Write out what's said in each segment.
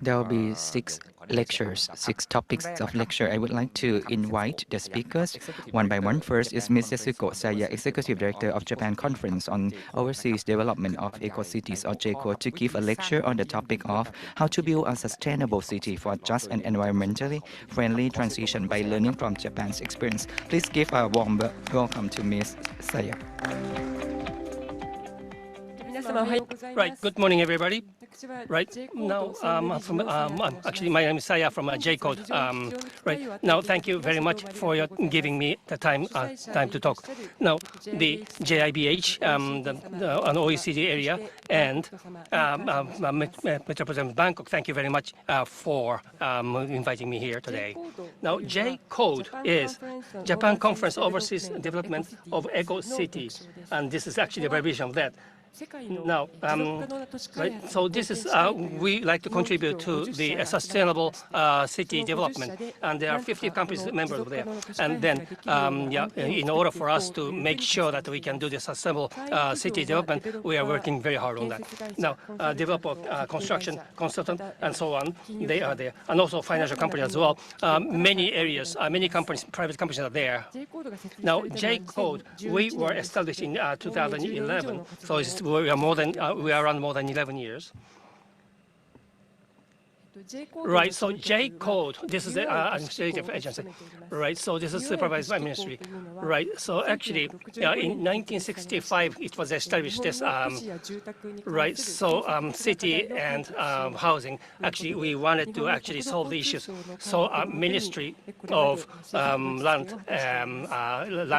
There will be 6 topics of lecture. I would like to invite the speakers one by one. First is Ms. Yasuko Saya, Executive Director of Japan Conference on Overseas Development of Eco-Cities, or JICA, to give a lecture on the topic of how to build a sustainable city for just and environmentally friendly transition by learning from Japan's experience. Please give a warm welcome to Ms. Saya. Right. Good morning, everybody. Right now, actually, my name is Saya from JCode. Right now, thank you very much for giving me the time to talk. Now, the JIBH, an OECD area, and Metropolitan Bangkok. Thank you very much for inviting me here today. Now, JCode is Japan Conference Overseas Development of Eco-Cities, and this is actually a abbreviation of that. Now, right, so this is, we like to contribute to the sustainable city development, and there are 50 countries members there. And then, in order for us to make sure that we can do the sustainable city development, we are working very hard on that. Now, developer, construction, consultant, and so on, they are there, and also financial companies as well. Many areas, many companies, private companies are there. Now, JCode, we were established in 2011, so we are around more than 11 years. Right, so JCode, this is the administrative agency. Right, so this is supervised by ministry. Right, so actually, in 1965, it was established this, right, so city and housing. Actually, we wanted to actually solve the issues. So Ministry of Land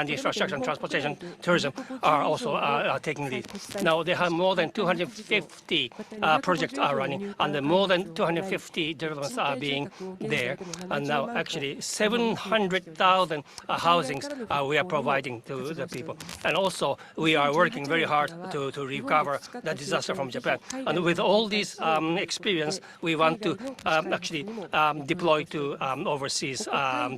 Infrastructure and Transportation, Tourism are also taking lead. Now, they have more than 250 projects are running, and more than 250 developments are being there, and now actually 700,000 housings we are providing to the people, and also we are working very hard to recover the disaster from Japan. And with all this experience, we want to actually deploy to overseas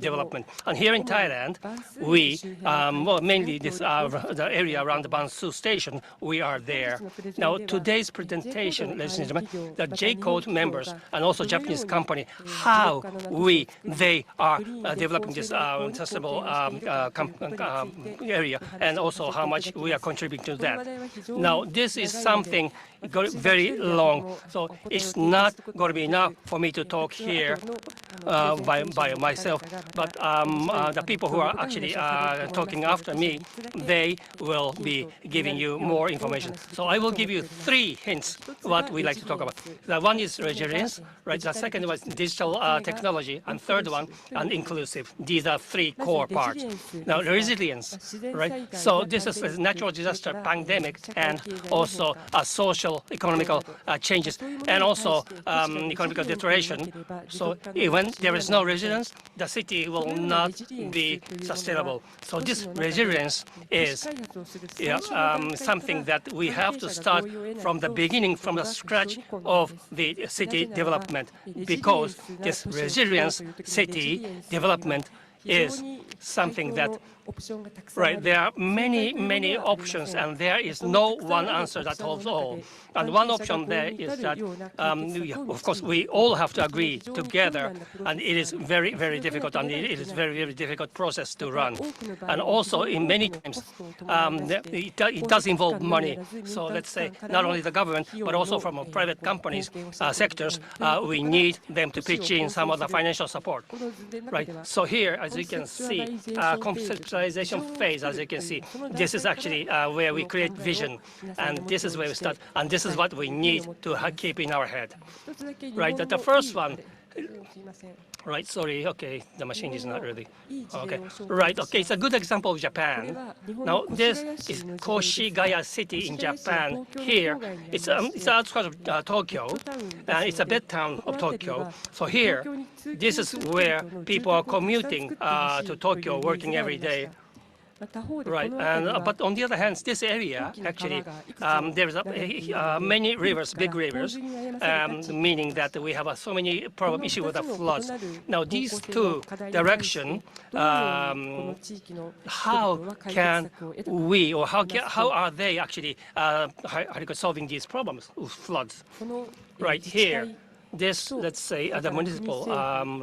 development. And here in Thailand, we well, mainly this the area around the Bansu station, we are there. Now today's presentation, ladies and gentlemen, the JCode members and also Japanese company, how they are developing this sustainable area, and also how much we are contributing to that. Now, this is something very long, so it's not going to be enough for me to talk here by myself, but the people who are actually talking after me, they will be giving you more information. So I will give you 3 hints what we like to talk about. The one is resilience, right? The second was digital technology, and third one, and inclusive. These are 3 core parts. Now, resilience, right? So this is a natural disaster, pandemic, and also social, economical changes, and also economical deterioration. So when there is no resilience, the city will not be sustainable. So this resilience is something that we have to start from the beginning, from the scratch of the city development, because this resilience city development is something that, right, there are many options, and there is no one answer that holds all. And one option there is that, of course, we all have to agree together, and it is very difficult, and it is very difficult process to run. And also, in many times, it does involve money. So let's say not only the government, but also from private companies, sectors, we need them to pitch in some of the financial support, right? So here, as you can see, conceptualization phase, as you can see, this is actually where we create vision, and this is where we start, and this is what we need to keep in our head, right? That the first one, right, sorry, okay, the machine is not ready. Okay, right, okay, it's a good example of Japan. Now, this is Koshigaya city in Japan. Here, it's outside of Tokyo, and it's a bed town of Tokyo. So here, this is where people are commuting to Tokyo, working every day. Right, and but on the other hand, this area actually there's many rivers, big rivers, meaning that we have so many issues with the floods. Now these 2 directions, how can we, or how are they actually solving these problems with floods? Right here, this, let's say, the municipal,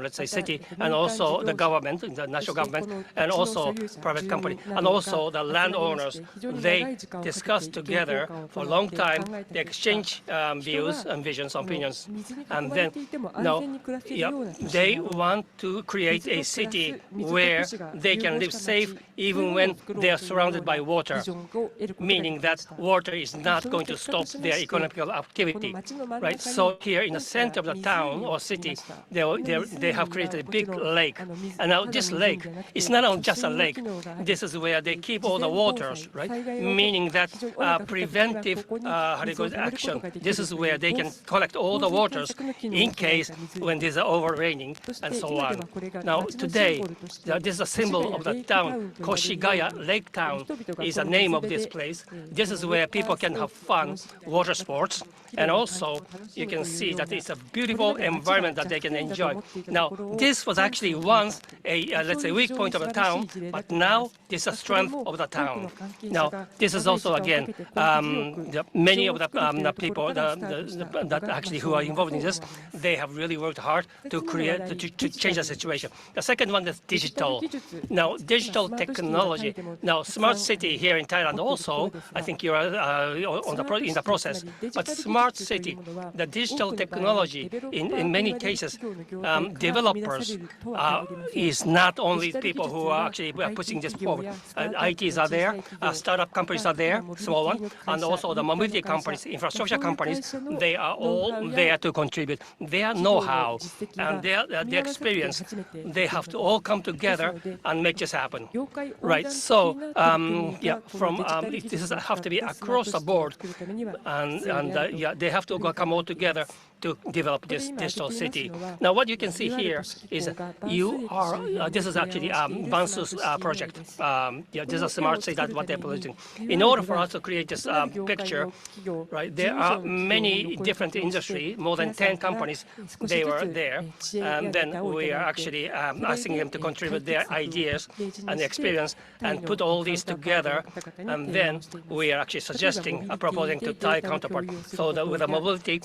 let's say, city, and also the government, the national government, and also private company, and also the landowners, they discuss together for a long time. They exchange views and visions, opinions, and then now, they want to create a city where they can live safe even when they are surrounded by water, meaning that water is not going to stop their economical activity, right? So here in the center of the town or city, they have created a big lake. And now this lake is not just a lake. This is where they keep all the waters, right? Meaning that preventive action. This is where they can collect all the waters in case when there's over-raining and so on. Now today, this is a symbol of the town. Koshigaya Lake Town is the name of this place. This is where people can have fun, water sports, and also you can see that it's a beautiful environment that they can enjoy. Now, this was actually once a, let's say, weak point of the town, but now this is a strength of the town. Now, this is also, again, many of the people that actually who are involved in this, they have really worked hard to create, to change the situation. The second one is digital. Now, digital technology. Now, smart city here in Thailand also, I think you're in the process, but smart city, the digital technology, in many cases, developers is not only people who are actually pushing this forward. ITs are there, startup companies are there, small one, and also the mobility companies, infrastructure companies, they are all there to contribute. Their know-how and their experience, they have to all come together and make this happen. Right, so yeah, from this have to be across the board, and yeah, they have to come all together to develop this digital city. Now, what you can see here is this is actually Bansu's project. Yeah, this is a smart city, that's what they're producing. In order for us to create this picture, right, there are many different industries, more than 10 companies, they were there, and then we are actually asking them to contribute their ideas and experience and put all these together, and then we are actually suggesting a proposing to Thai counterpart. So that with the mobility,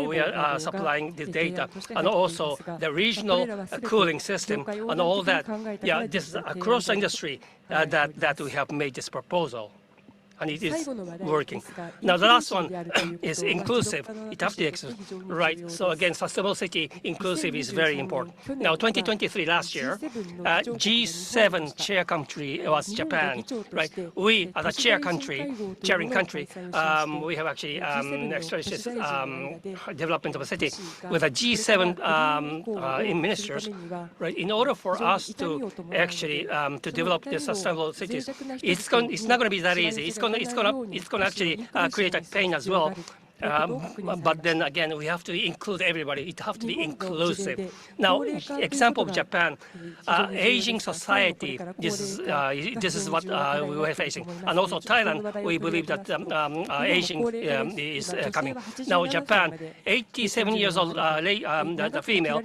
we are supplying the data, and also the regional cooling system and all that. Yeah, this is across the industry that we have made this proposal. And it is working. Now, the last one is inclusive. It has to be right. So again, sustainable city inclusive is very important. Now, 2023 last year, G7 chair country was Japan. Right. We, as a chairing country, we have actually expressed this development of a city with a G7 ministers. Right. In order for us to actually to develop the sustainable cities, it's not going to be that easy. It's going to actually create a pain as well. But then again, we have to include everybody. It has to be inclusive. Now, example of Japan, aging society. This is what we were facing, and also Thailand. We believe that aging is coming. Now, Japan, 87 years old, the female,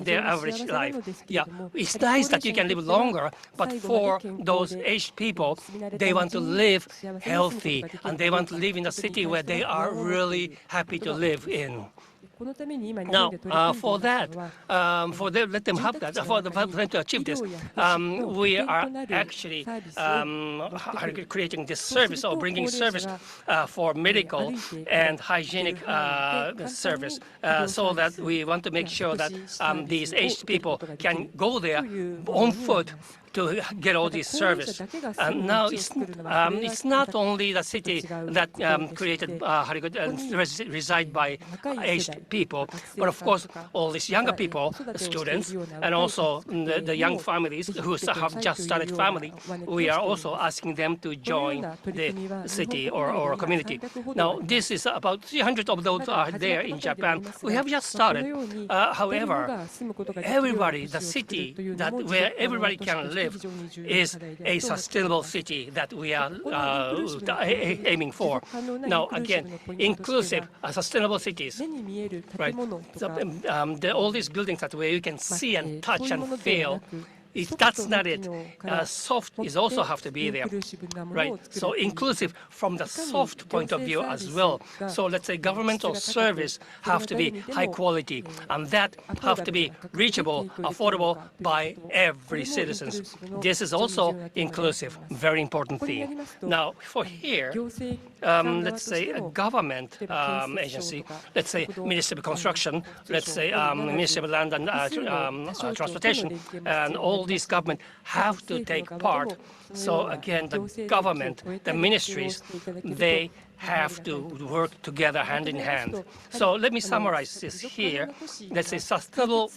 their average life. Yeah, it's nice that you can live longer, but for those aged people, they want to live healthy, and they want to live in a city where they are really happy to live in. Now, for that, let them have that, for them to achieve this, we are actually creating this service or bringing service for medical and hygienic service, so that we want to make sure that these aged people can go there on foot to get all this service. And now it's not only the city that created reside by aged people, but of course all these younger people, students, and also the young families who have just started family. We are also asking them to join the city or community. Now this is about 300 of those are there in Japan. We have just started. However, everybody, the city where everybody can live is a sustainable city that we are aiming for. Now, again, inclusive, sustainable cities, right? So, all these buildings that where you can see and touch and feel, if that's not it, soft is also have to be there, right? So inclusive from the soft point of view as well. So let's say governmental service have to be high quality, and that have to be reachable, affordable by every citizen. This is also inclusive, very important theme. Now, for here, let's say a government agency, let's say Ministry of Construction, let's say Ministry of Land and Transportation, and all these government have to take part. So again, the government, the ministries, they have to work together hand in hand. So let me summarize this here. Let's say sustainable,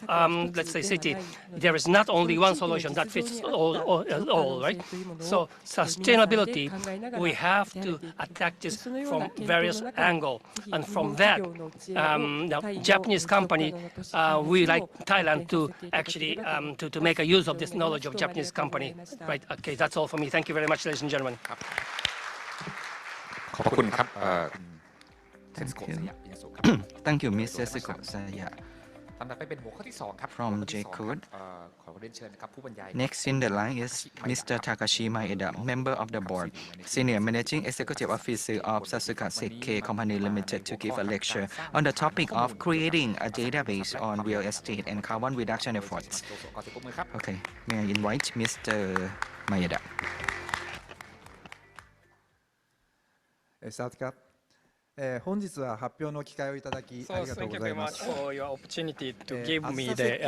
let's say city, there is not only one solution that fits all, right? So sustainability, we have to attack this from various angles. And from that, the Japanese company, we like Thailand to actually to make a use of this knowledge of Japanese company, right? Okay, that's all for me. Thank you very much, ladies and gentlemen. ขอบพระคุณครับเซนสโกะสยามยาสุครับ Thank you, Ms. Setsuko Saya ลำดับไปเป็นหัวข้อที่2ครับ from JICA. ขอเรียนเชิญนะครับผู้บรรยาย Next in the line is Mr. Takashi Maeda, member of the board, Senior Managing Executive Officer of Sasuka Seike Company Limited, to give a lecture on the topic of creating a database on real estate and carbon reduction efforts. Okay, may I invite Mr. Maeda. サーティカ、本日は発表の機会をいただきありがとうございます。 Thank you very much for your opportunity to give me the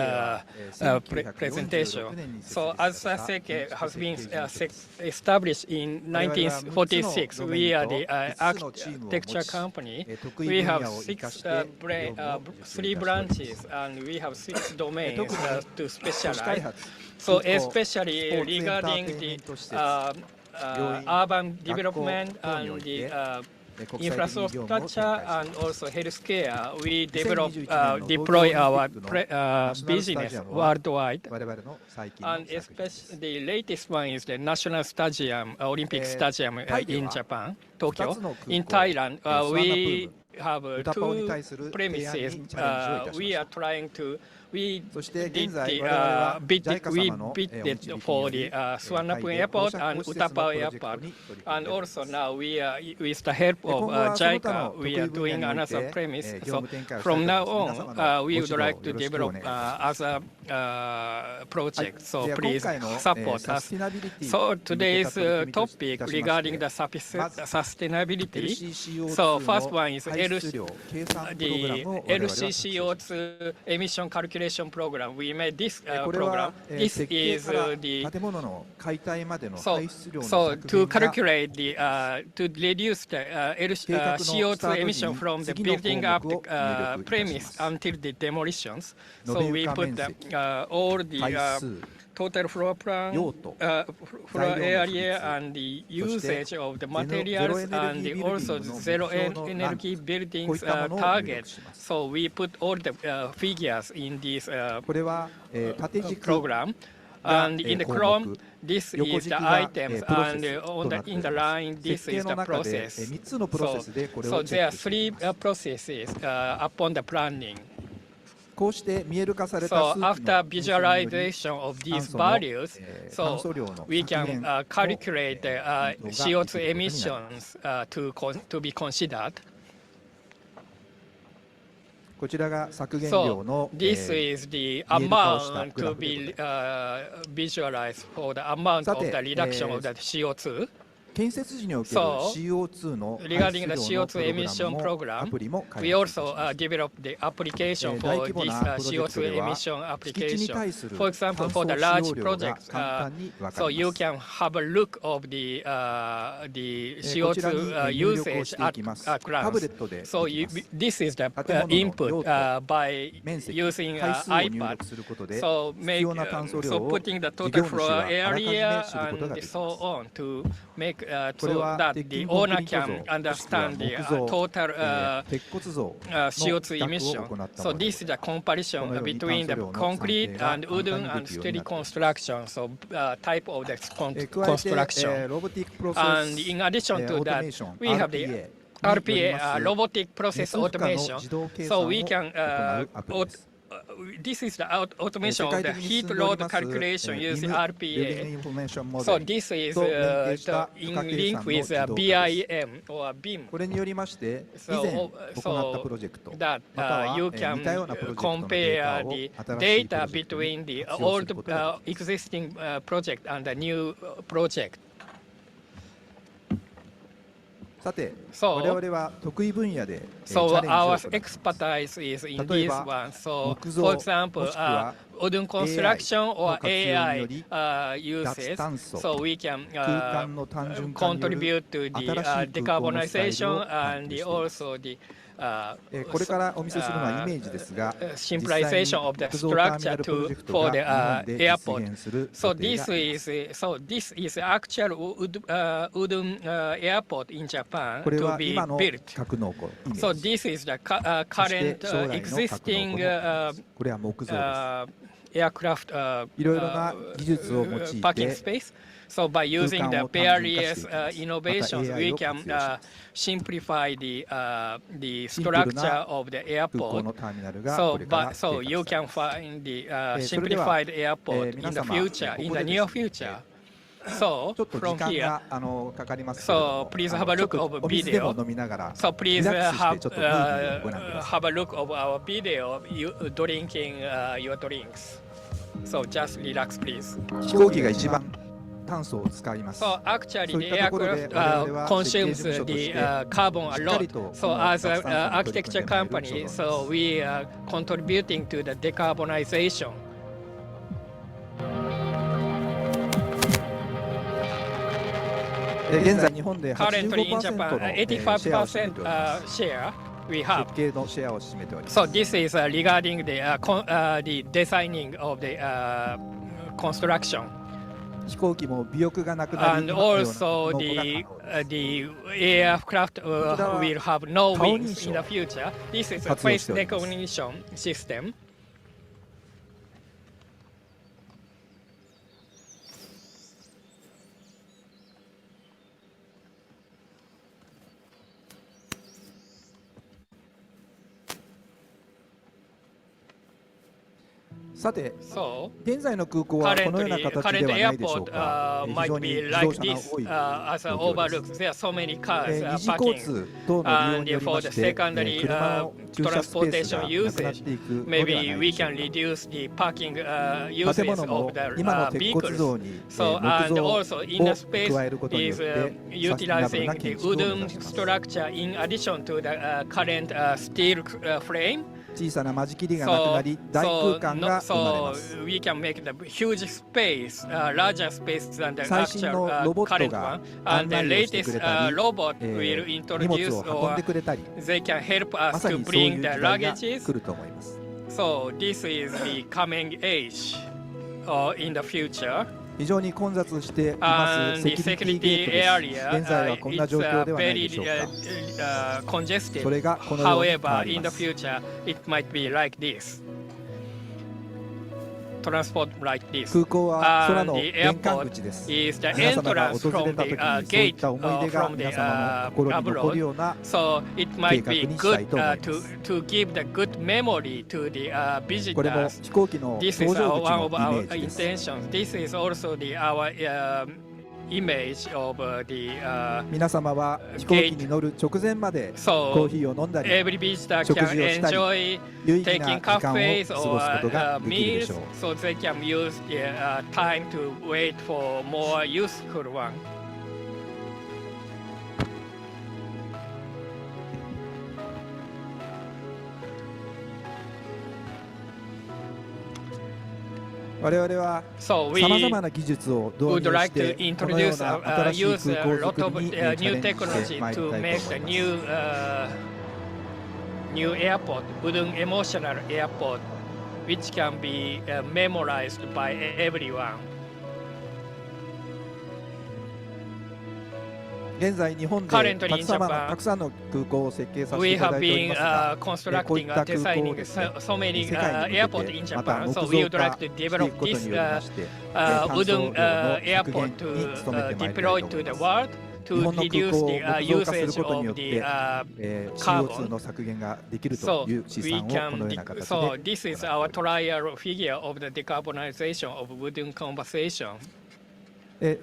presentation. So ASEAN has been established in 1946. We are the architecture company. We have three branches and we have 6 domains to specialize. So especially regarding the urban development and the infrastructure and also healthcare, we deploy our business worldwide. And especially the latest one is the National Stadium, Olympic Stadium in Japan, Tokyo. In Thailand, we have 2 premises. We are trying to we did the bid for the Suvarnapur Airport and Utapao Airport, and also now we are with the help of JICA, we are doing another premise. So from now on, we would like to develop other projects. So please support us. So today's topic regarding the sustainability. So first one is the LCCO2 emission calculation program. We made this program. This is the so to calculate the to reduce the CO2 emission from the building up the premise until the demolitions. So we put all the total floor plan, floor area, and the usage of the materials, and also the zero energy buildings target. So we put all the figures in this program. And in the column, this is the items, and in the line, this is the process. So there are 3 processes upon the planning. So after visualization of these values, so we can calculate the CO2 emissions to be considered. So this is the amount to be visualized for the amount of the reduction of the CO2. So, regarding the CO2 emission program, we also developed the application for this CO2 emission application. For example, for the large projects, so you can have a look of the CO2 usage at glance. So this is the input by using iPad. So so putting the total floor area and so on to make so that the owner can understand the total CO2 emission. So this is a comparison between the concrete and wooden and steel construction, so type of the construction. And in addition to that, we have the RPA, robotic process automation. So we can this is the automation of the heat load calculation using RPA. So this is in link with BIM or BIM. これによりまして以前行ったプロジェクト that または you 似 can たようなプロジェクトのデー compare タを the 新しいプロ data ジェクトに between the 活用す old ることができます existing project and the new project. さて So- 我々は得意分野でチ So ャレンジを our 行っています expertise is in 例え this ば one. So 木造 for example, もしくは wooden construction or の活用によ AI り uses, 炭素 so we can 空間の単純化による contribute to the 新しい空港のスタイルを decarbonization 探 and 求しています also the これからお見せするのはイメージですが simplification of the 実際に木造ターミナ structure ルプロジェ to クト for が the 日本で実 airport. 現する So 予定 this があります is actual wooden airport in Japan これ to は be 今の built. 格納庫イメ So ージ this is the そして current 将来の格納庫 existing のこれは木造です aircraft いろいろな技術を用いて parking space. So by using the 空間を単純化 various していきます innovations, また we AI を can 活用します simplify the シンプルな structure of the 空港 airport. のターミナルが So, これから but so 計 you 画され can ます find the それでは simplified airport in 皆 the 様 future, こ in こ the で near ですね future. So ちょっと時 from 間 here, がかかりますけれど so も please ち have a ょっ look と of お水でも video. 飲みながら So リ please ラックスして have ちょっとムービーをご覧ください have a look of our video, you drinking your drinks. So just relax, please. 飛行機が一番炭素を使います So actually, そうい the ったところで aircraft 我々は設計 consumes 事務所と the して carbon a しっかり lot. と So この as 脱炭素 an に取り組 architecture んでまいる所 company, 存 so we are contributing to the decarbonization. 現在日本で Currently in 85% Japan, のシェアを占め 85% ております share we have. 設計のシェアを占めております So this is regarding the designing of the construction. 飛行機も尾翼がなくなり And 今のような also 納庫が可能 the aircraft will have no 顔認 wings 証 in the future. This is a 活用し face ております recognition system. さて So 現在の空港はこのような currently, 形で current はないでしょう airport か非 might 常 be に自 like 動車が this 多い as an 状況です overlook. There are so many cars 二次交 parking. 通等の利用により And ま for the して secondary 車の駐車スペースが transportation なくなっ usage, ていくのではな maybe い we でしょう can reduce the parking 建 uses 物の of the 今の鉄骨 vehicles. 像に So 木 and 造を also in the 加 space えることによっ is てサステナブル utilizing な the 建築を目 wooden 指します structure in addition to the current steel frame. 小さな間仕切りがなくなり大空間が生まれます we can make the huge space, larger space than the 最新 actual のロボッ current トが one. 案 And the 内をしてく latest れたり robot 荷 will 物 introduce を運ん or でくれたり they can help ま us さ to にそういう bring 時 the 代が luggages. 来ると思います So this is the coming age in the future. 非常に混雑しています And セ the キュリティ security ゲートです area 現在はこんな it's 状況ではないで very しょうか congested. それがこのように変 However, わり in ま the す future, it might be like this. Transport like this. 空港は空 And の the 玄関 airport 口です is the 皆様が entrance 訪れ from た the 時にそういっ gate た思い出が from the 皆様の心に残るような So it might be 計画にしたい good と思います to give the good memory to the これも visitors. 飛行機の This 搭 is 乗口 one の of イ our メージです intentions. This is also our image of the 皆様は飛行機に乗る直前まで so コーヒーを飲んだり every visitor 食 can 事をしたり enjoy 有意義な taking 時間を過 cafes ごす or ことができるで meals しょう so they can use the time to wait for more useful one. 我々は So さま we ざまな技術を導 would 入し like て to このよう introduce な新しい use 空 a 港 lot づ of くりにチャレ new ンジして technology まいり to たい make と the 思います。 new airport, wooden emotional airport, which can be memorized by everyone. 現在日本で Currently た in くさん Japan, たくさんの空港を設計させて We いた have だいており been ますが、こうい constructing った and 空港を designing ですね so many 世界に airports 向 in けてまた Japan. 木 So 造 we would 化 like して to いく develop ことに this よりまして炭素 wooden 量の削 airport 減に努めて to まいりたいと deploy 思 to い the ます。 world to reduce the usage of the CO2 の carbon. 削減ができると So いう試 we 算をこのよう can. な形で So 行っており this is ま our す。 trial figure of the decarbonization of wooden conversation.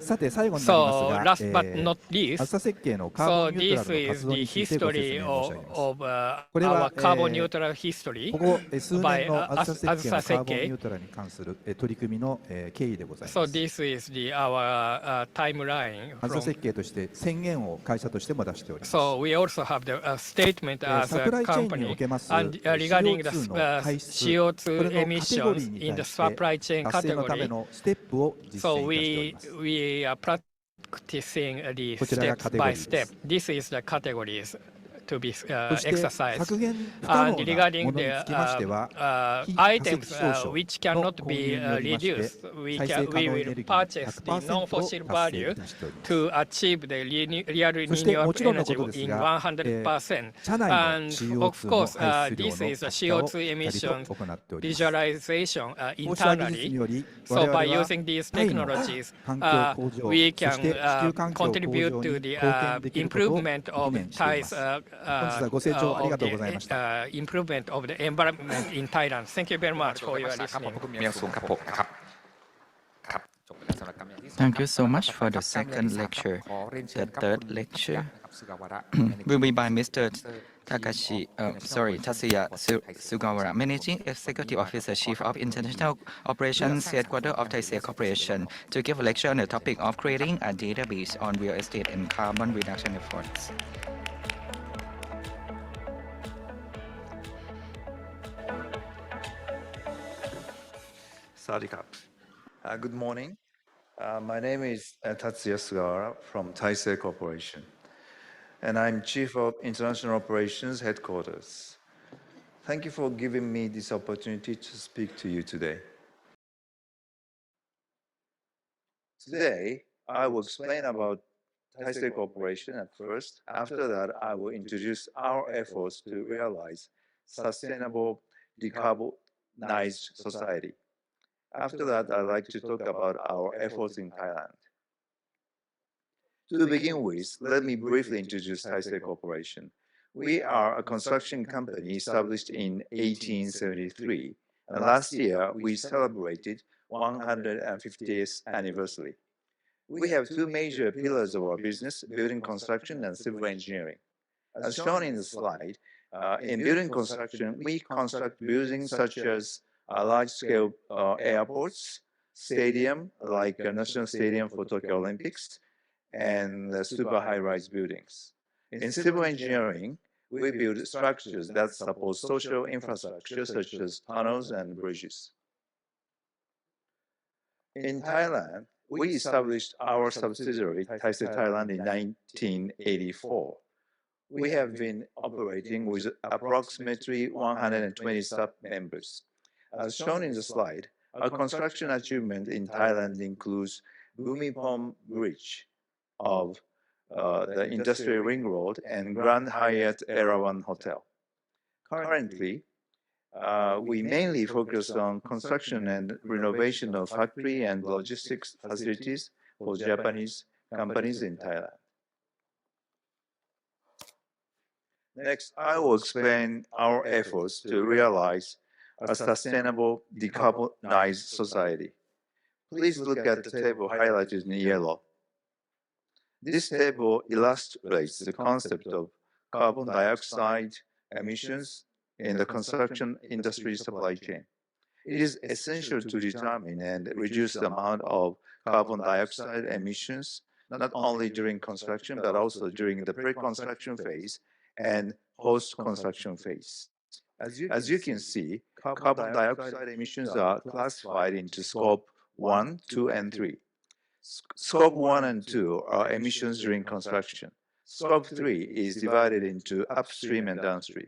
さて最後になります So が、 last but not 暑 least, さ設計のカーボ so ンニュートラ this ルの is 活動 the についてご説 history 明申し上げます。 of これは our carbon neutral history ここ数 by 年の暑さ設計のカーボンニュ ASEAN. ートラルに関する取り組みの経緯でござい So ます。 this is our timeline 暑さ from. 設計として宣言を会社としても出しております。 So we also have the statement as サ a プライチェーンにお company けます and regarding the CO2 の排出、こ CO2 れのカテゴリ emissions ーに in the 対して supply chain 達成のため category. のステップを実 So 践いたしております。 we are practicing the こちらが steps カテゴリ by ーです step. This is the categories to be そして exercised. 削減不可能 And な regarding ものに the つきましては、非化石 items 証書 which の cannot 購 be 入によりまして、 reduced, we 再生 can 可 we 能エネ will ルギー purchase the 100%を non-fossil 達成 value いたしております。 to achieve the real そしても renewable ちろんのこ energy とです in が、 100%. 社内の And of CO2 の course, 排出量 this の is 可 a 視化を CO2 しっかり emissions と行っております。 visualization こうした技術 internally. により、 So 我々 by は using these タイの technologies, 環境向上、 we そして can 地球環境向 contribute 上 to に the 貢献できることを improvement 理 of 念していま Thai's す。本日はご清聴ありがとうございました。 improvement of the environment in Thailand. Thank you very much for your ครับขอบ listening. คุณเมียงสูงครับผมครับครับจบไปแล้วสำหรับการเรียนที่สอง Thank you so ครับ much for the การเรียน second ที่สามครับ lecture. ขอเรียนเชิ The ญครับ third คุณ lecture นะครับสึกาวาระ will be by Mr. Officer, Takashi, Chief of sorry, International Tatsuya Operations for Taisei Sugawara, Corporation. Managing Executive Officer, Chief of International Operations, Headquarters of Taisei Corporation, to give a lecture on the topic of creating a database on real estate and carbon reduction efforts. Sadikap. Good morning. My name is Tatsuya Sugawara from Taisei Corporation, and I'm Chief of International Operations Headquarters. Thank you for giving me this opportunity to speak to you today. Today, I will explain about Taisei Corporation at first. After that, I will introduce our efforts to realize sustainable, decarbonized society. After that, I'd like to talk about our efforts in Thailand. To begin with, let me briefly introduce Taisei Corporation. We are a construction company established in 1873, and last year we celebrated 150th anniversary. We have two major pillars of our business, building construction and civil engineering. As shown in the slide, in building construction, we construct buildings such as large-scale airports, stadium like National Stadium for Tokyo Olympics, and super high-rise buildings. In civil engineering, we build structures that support social infrastructure such as tunnels and bridges. In Thailand, we established our subsidiary, Taisei Thailand, in 1984. We have been operating with approximately 120 staff members. As shown in the slide, our construction achievement in Thailand includes Bumipom Bridge of the Industrial Ring Road and Grand Hyatt Erawan Hotel. Currently, we mainly focus on construction and renovation of factory and logistics facilities for Japanese companies in Thailand. Next, I will explain our efforts to realize a sustainable, decarbonized society. Please look at the table highlighted in yellow. This table illustrates the concept of carbon dioxide emissions in the construction industry supply chain. It is essential to determine and reduce the amount of carbon dioxide emissions, not only during construction, but also during the pre-construction phase and post-construction phase. As you can see, carbon dioxide emissions are classified into scope 1, 2, and 3. Scope 1 and 2 are emissions during construction. Scope 3 is divided into upstream and downstream.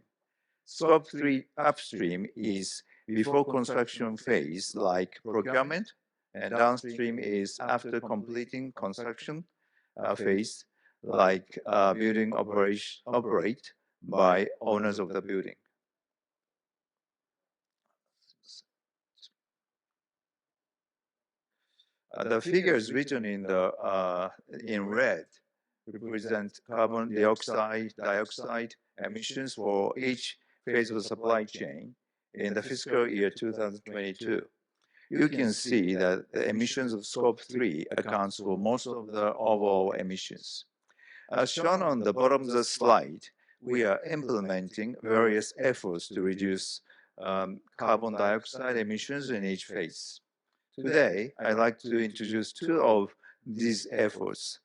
Scope 3 upstream is before construction phase, like procurement, and downstream is after completing construction phase, like building operate by owners of the building. The figures written in red represent carbon dioxide emissions for each phase of the supply chain in the fiscal year 2022. You can see that the emissions of Scope 3 accounts for most of the overall emissions. As shown on the bottom of the slide, we are implementing various efforts to reduce carbon dioxide emissions in each phase. Today, I'd like to introduce two of these efforts,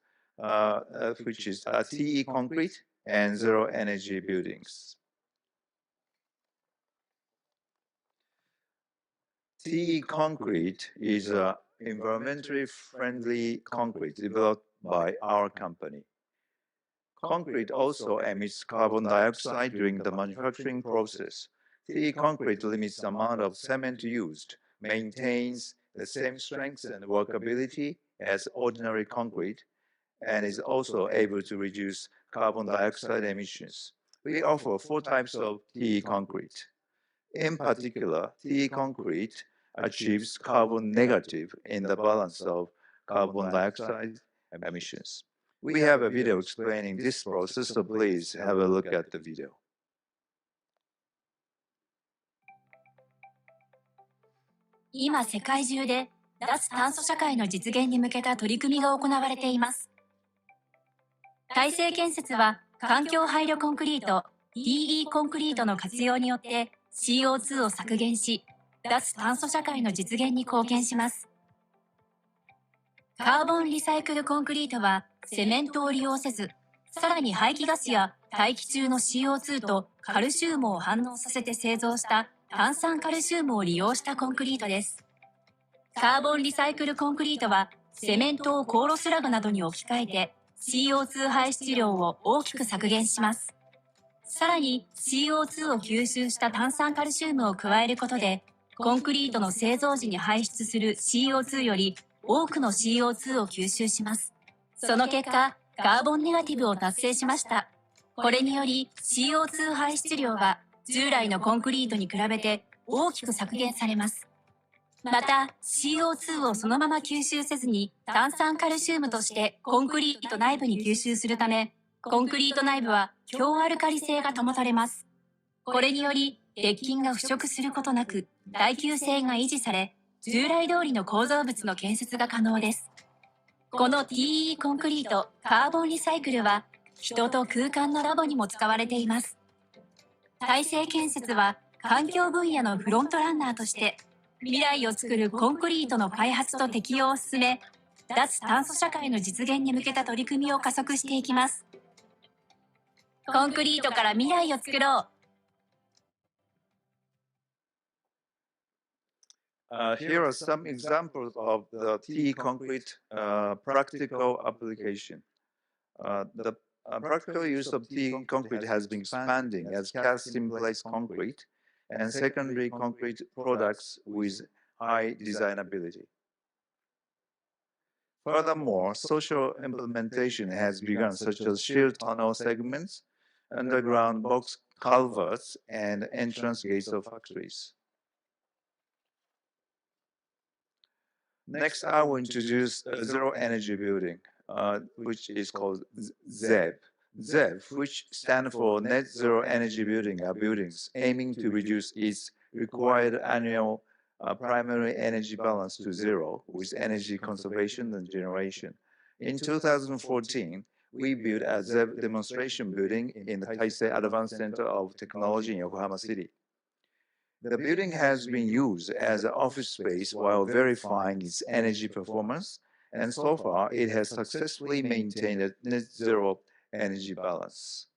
which is TE concrete and zero energy buildings. TE concrete is an environmentally friendly concrete developed by our company. Concrete also emits carbon dioxide during the manufacturing process. TE concrete limits the amount of cement used, maintains the same strength and workability as ordinary concrete, and is also able to reduce carbon dioxide emissions. We offer 4 types of TE concrete. In particular, TE concrete achieves carbon negative in the balance of carbon dioxide emissions. We have a video explaining this process, so please have a look at the video. 今世界中で脱炭素社会の実現に向けた取り組みが行われています。大成建設は環境配慮コンクリート DE コンクリートの活用によって CO2 を削減し、脱炭素社会の実現に貢献します。カーボンリサイクルコンクリートはセメントを利用せず、さらに排気ガスや大気中の CO2 とカルシウムを反応させて製造した炭酸カルシウムを利用したコンクリートです。カーボンリサイクルコンクリートはセメントをコーロスラグなどに置き換えて CO2 排出量を大きく削減します。さらに CO2 を吸収した炭酸カルシウムを加えることで、コンクリートの製造時に排出する CO2 より多くの CO2 を吸収します。その結果、カーボンネガティブを達成しました。これにより CO2 排出量は従来のコンクリートに比べて大きく削減されます。また、CO2 をそのまま吸収せずに炭酸カルシウムとしてコンクリート内部に吸収するため、コンクリート内部は強アルカリ性が保たれます。これにより、鉄筋が腐食することなく、耐久性が維持され、従来通りの構造物の建設が可能です。この TE コンクリートカーボンリサイクルは、人と空間のラボにも使われています。大成建設は、環境分野のフロントランナーとして、未来を作るコンクリートの開発と適用を進め、脱炭素社会の実現に向けた取り組みを加速していきます。コンクリートから未来を作ろう。Here are some examples of the TE concrete practical application. The practical use of TE concrete has been expanding as cast-in-place concrete and secondary concrete products with high designability. Furthermore, social implementation has begun, such as shield tunnel segments, underground box culverts, and entrance gates of factories. Next, I will introduce a zero energy building, which is called ZEB. ZEB, which stands for Net Zero Energy Building, are buildings aiming to reduce its required annual primary energy balance to zero with energy conservation and generation. In 2014, we built a ZEB demonstration building in the Taisei Advanced Center of Technology in Yokohama City. The building has been used as an office space while verifying its energy performance, and so far it has successfully maintained a net zero energy balance.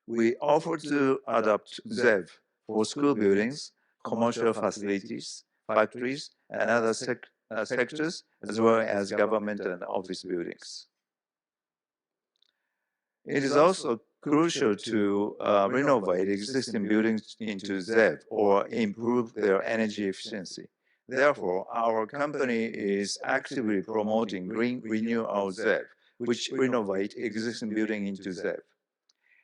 We offer to adopt ZEB for school buildings, commercial facilities, factories, and other sectors, as well as government and office buildings. It is also crucial to renovate existing buildings into ZEB or improve their energy efficiency. Therefore, our company is actively promoting Green Renewal ZEB, which renovate existing buildings into ZEB.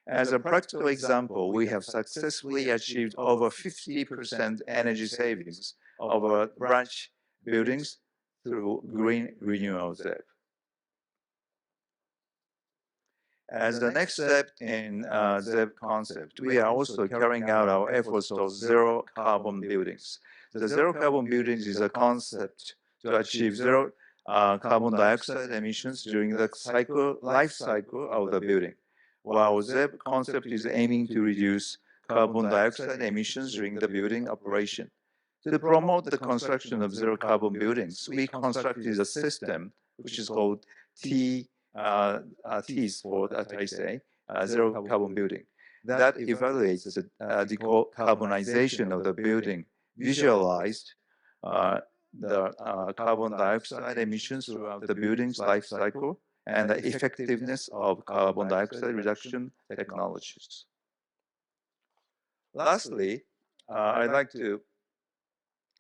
As a practical example, we have successfully achieved over 50% energy savings of our branch buildings through Green Renewal ZEB. As the next step in ZEB concept, we are also carrying out our efforts towards zero carbon buildings. The zero carbon buildings is a concept to achieve zero carbon dioxide emissions during the life cycle of the building, while ZEB concept is aiming to reduce carbon dioxide emissions during the building operation. To promote the construction of zero carbon buildings, we constructed a system which is called T's for Taisei, zero carbon building, that evaluates the decarbonization of the building, visualized the carbon dioxide emissions throughout the building's life cycle, and the effectiveness of carbon dioxide reduction technologies. Lastly, I'd like to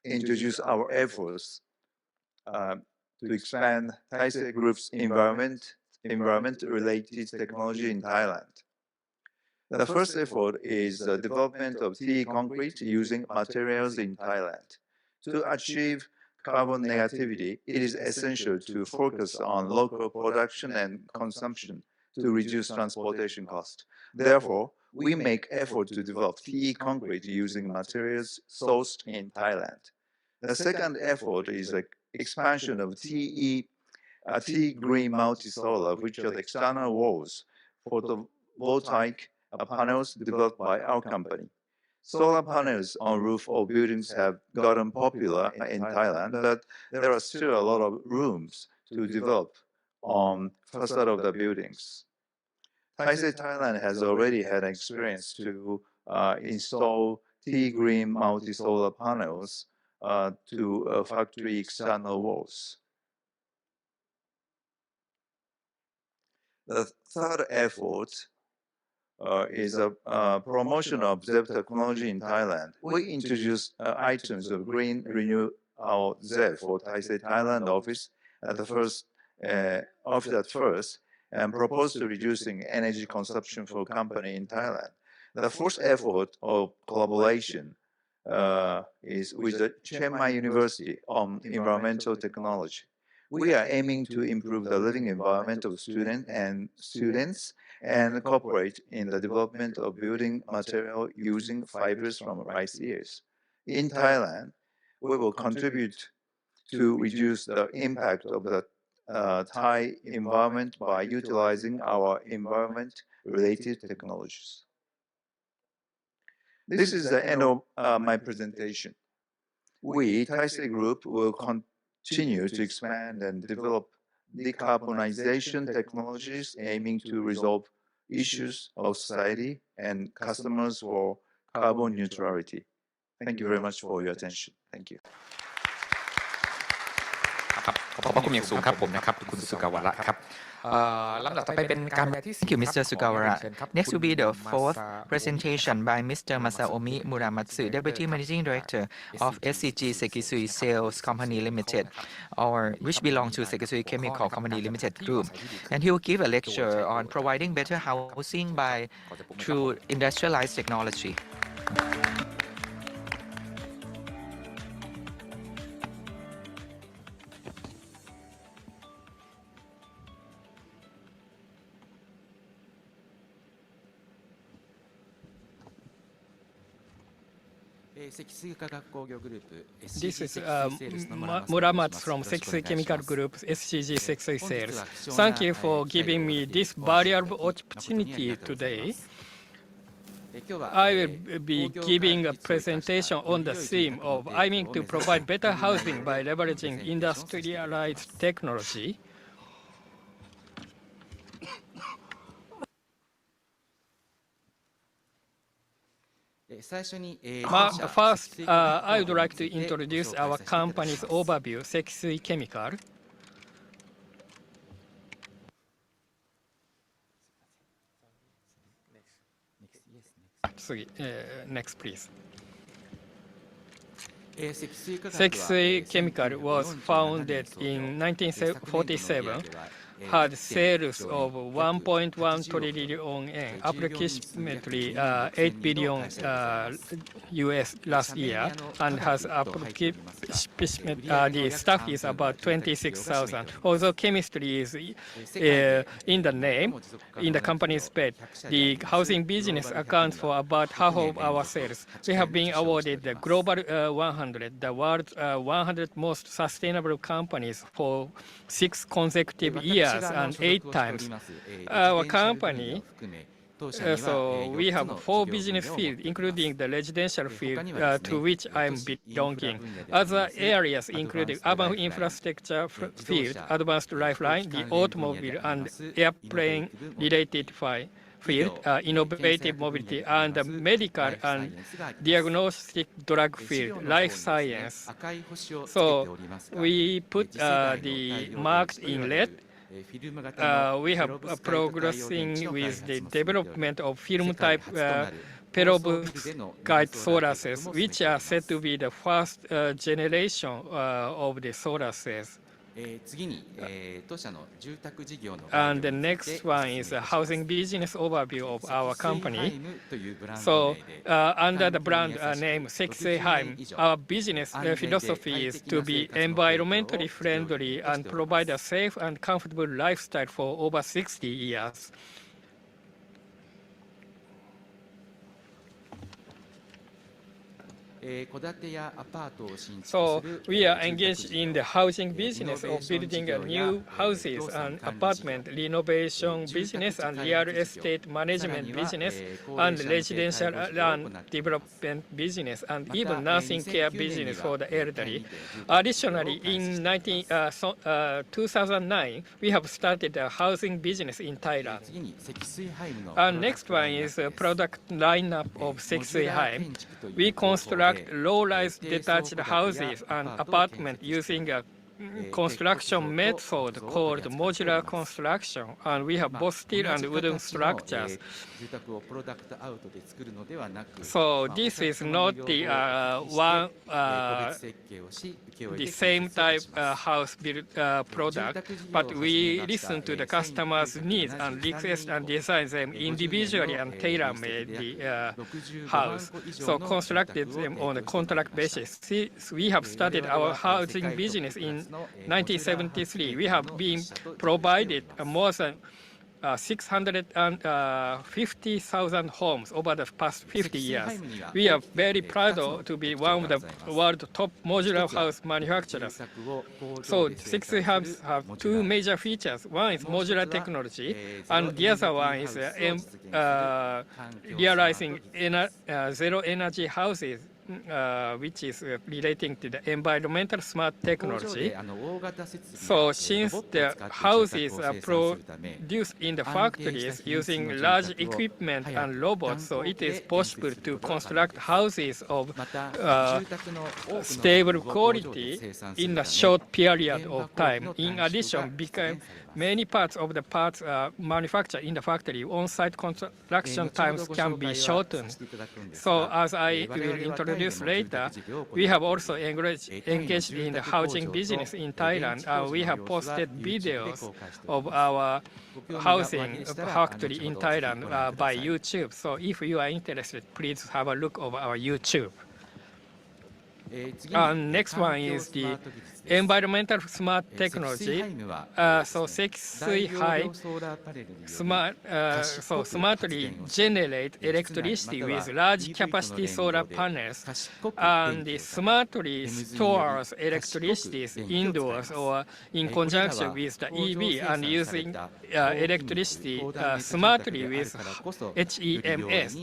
introduce our efforts to expand Taisei Group's environment-related technology in Thailand. The first effort is the development of TE concrete using materials in Thailand. To achieve carbon negativity, it is essential to focus on local production and consumption to reduce transportation costs. Therefore, we make effort to develop TE concrete using materials sourced in Thailand. The second effort is the expansion of T green multi-solar, which are the external walls, photovoltaic panels developed by our company. Solar panels on roof of buildings have gotten popular in Thailand, but there are still a lot of rooms to develop on facade of the buildings. Taisei Thailand has already had experience to install T-green multi-solar panels to factory external walls. The third effort is a promotion of ZEB technology in Thailand. We introduced items of green renew our ZEB for Taisei Thailand office at first, and proposed to reducing energy consumption for company in Thailand. The first effort of collaboration is with the Chiang Mai University on environmental technology. We are aiming to improve the living environment of students and cooperate in the development of building material using fibers from rice ears. In Thailand, we will contribute to reduce the impact of the Thai environment by utilizing our environment-related technologies. This is the end of my presentation. We, Taisei Group, will continue to expand and develop decarbonization technologies aiming to resolve issues of society and customers for carbon neutrality. Thank you very much for your attention. Thank you. ขอบพระคุณอย่างสูงครับผมนะครับคุณสุกาวระครับลำดับต่อไปเป็นการบรรยายที่ Thank you, Mr. Sugawara. Next will be the fourth presentation by Mr. Masaomi Muramatsu, Deputy Managing Director of SCG Sekisui Sales Company Limited, which belongs to Sekisui Chemical Company Limited Group. And he will give a lecture on providing better housing through industrialized technology. This is Muramatsu from Sekisui Chemical Group, SCG Sekisui Sales. Thank you for giving me this valuable opportunity today. I will be giving a presentation on the theme of aiming to provide better housing by leveraging industrialized technology. First, I would like to introduce our company's overview, Sekisui Chemical. Next, please. Sekisui Chemical was founded in 1947. Had sales of 1.1 trillion yen, approximately 8 billion US last year, and has the staff is about 26,000. Although chemistry is in the name, in the company's bed, the housing business accounts for about half of our sales. We have been awarded the Global 100, the world's 100 most sustainable companies for 6 consecutive years and 8 times. Our company, so we have 4 business fields, including the residential field to which I'm belonging. Other areas include urban infrastructure field, advanced lifeline, the automobile and airplane-related field, innovative mobility, and the medical and diagnostic drug field, life science. So we put the marked in red. We have progressing with the development of film-type perovskite solar cells, which are said to be the first generation of the solar cells. And the next one is a housing business overview of our company. So under the brand name Sexy-Heim, our business philosophy is to be environmentally friendly and provide a safe and comfortable lifestyle for over 60 years. So we are engaged in the housing business of building new houses and apartment renovation business and real estate management business and residential land development business and even nursing care business for the elderly. Additionally, in 2009, we have started a housing business in Thailand. And next one is a product lineup of Sexy-Heim. We construct low-rise detached houses and apartments using a construction method called modular construction, and we have both steel and wooden structures. So this is not the the same type house built product, but we listen to the customer's needs and request and design them individually and tailor-made the house. So constructed them on a contract basis. We have started our housing business in 1973. We have been provided more than 650,000 homes over the past 50 years. We are very proud to be one of the world's top modular house manufacturers. So Sexy-Heim have 2 major features. One is modular technology, and the other one is realizing zero energy houses, which is relating to the environmental smart technology. So since the houses are produced in the factories using large equipment and robots, so it is possible to construct houses of stable quality in a short period of time. In addition, because many parts of the parts are manufactured in the factory, on-site construction times can be shortened. So as I will introduce later, we have also engaged in the housing business in Thailand. We have posted videos of our housing factory in Thailand by YouTube. So if you are interested, please have a look of our YouTube. Next one is the environmental smart technology. So Sexy-Heim smartly generate electricity with large capacity solar panels, and smartly stores electricity indoors or in conjunction with the EV and using electricity smartly with HEMS.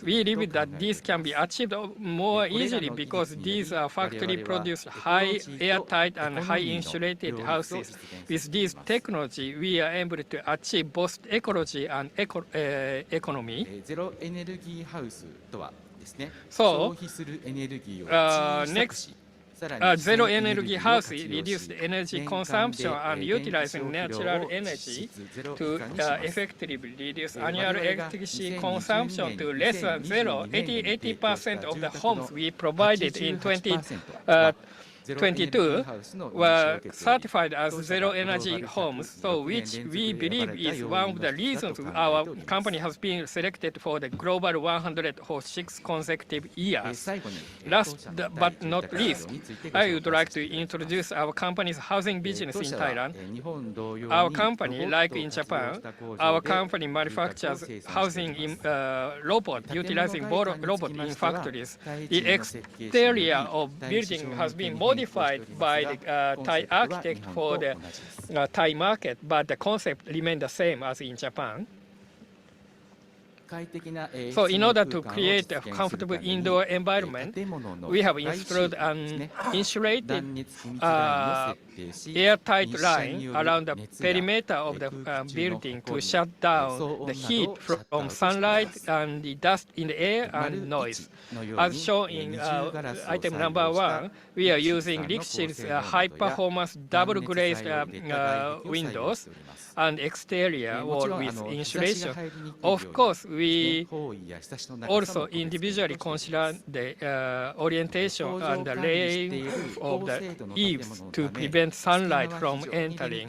We believe that this can be achieved more easily because these are factory-produced high airtight and high insulated houses. With this technology, we are able to achieve both ecology and economy. So next, zero energy house reduce energy consumption and utilizing natural energy to effectively reduce annual electricity consumption to less than zero. 80% of the homes we provided in 22 were certified as zero energy homes, so which we believe is one of the reasons our company has been selected for the Global 100 for 6 consecutive years. Last but not least, I would like to introduce our company's housing business in Thailand. Our company, like in Japan, our company manufactures housing in robot, utilizing robot in factories. The exterior of building has been modified by the Thai architect for the Thai market, but the concept remained the same as in Japan. So in order to create a comfortable indoor environment, we have installed an insulated airtight line around the perimeter of the building to shut down the heat from sunlight and the dust in the air and noise. As shown in item number 1, we are using LIXIL's high-performance double-glazed windows and exterior wall with insulation. Of course, we also individually consider the orientation and the laying of the eaves to prevent sunlight from entering.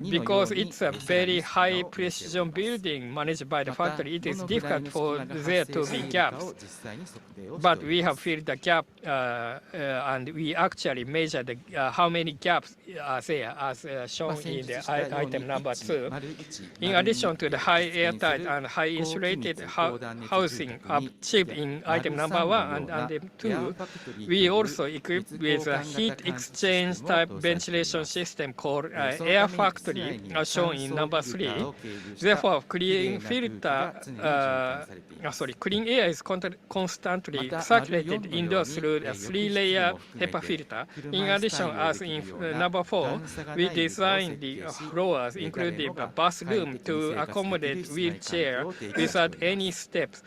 Because it's a very high precision building managed by the factory, it is difficult for there to be gaps. But we have filled the gap and we actually measured how many gaps are there as shown in the item number 2. In addition to the high airtight and high insulated housing achieved in item number 1 and 2, we also equipped with a heat exchange type ventilation system called air factory, as shown in number 3. Therefore, clean air is constantly circulated indoors through a 3-layer HEPA filter. In addition, as in number 4, we designed the floors, including a bathroom, to accommodate wheelchair without any steps,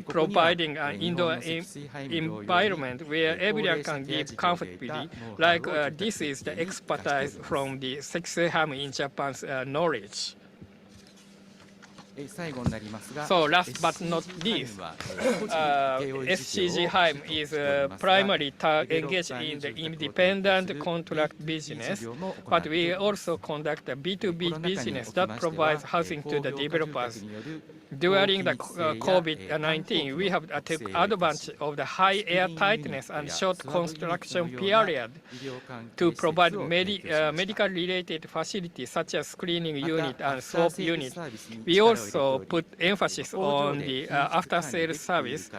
providing an indoor environment where everyone can live comfortably. Like this is the expertise from the Seisei in Japan's knowledge. So last but not least, SCG Heim is primarily engaged in the independent contract business, but we also conduct a B2B business that provides housing to the developers. During the COVID-19, we have taken advantage of the high air tightness and short construction period to provide medical-related facilities such as screening unit and swab unit. We also put emphasis on the after-sales service,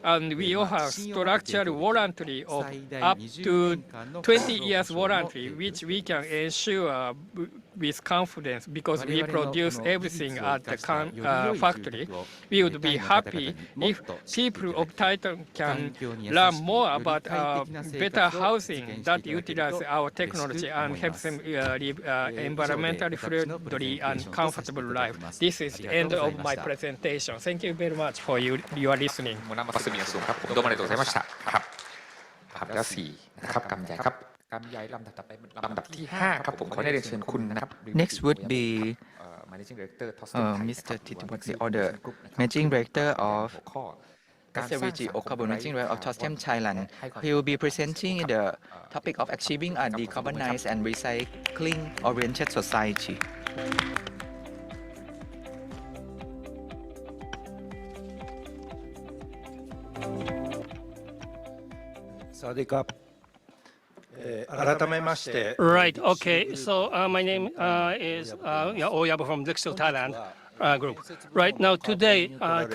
and we offer structural warranty of up to 20 years warranty, which we can ensure with confidence because we produce everything at the factory. We would be happy if people of Thailand can learn more about better housing that utilize our technology and helps them live environmentally friendly and comfortable life. This is the end of my presentation. Thank you very much for your listening. หัวหน้ามัสมีสูงครับผมどうもありがとうございましたครับภาพที่4นะครับกำใหญ่ครับกำใหญ่ลำดับต่อไปลำดับที่5ครับผมขอได้เรียนเชิญคุณนะครับ Next would be Mr. Titiwakse or the Managing Director of SCG or Co-organising Director of Tostem Thailand. He will be presenting the topic of achieving a decarbonized and recycling-oriented society. สวัสดีครับ改めまして Right, okay. So my name is Oyaba from Lixil Thailand group. Right now, today,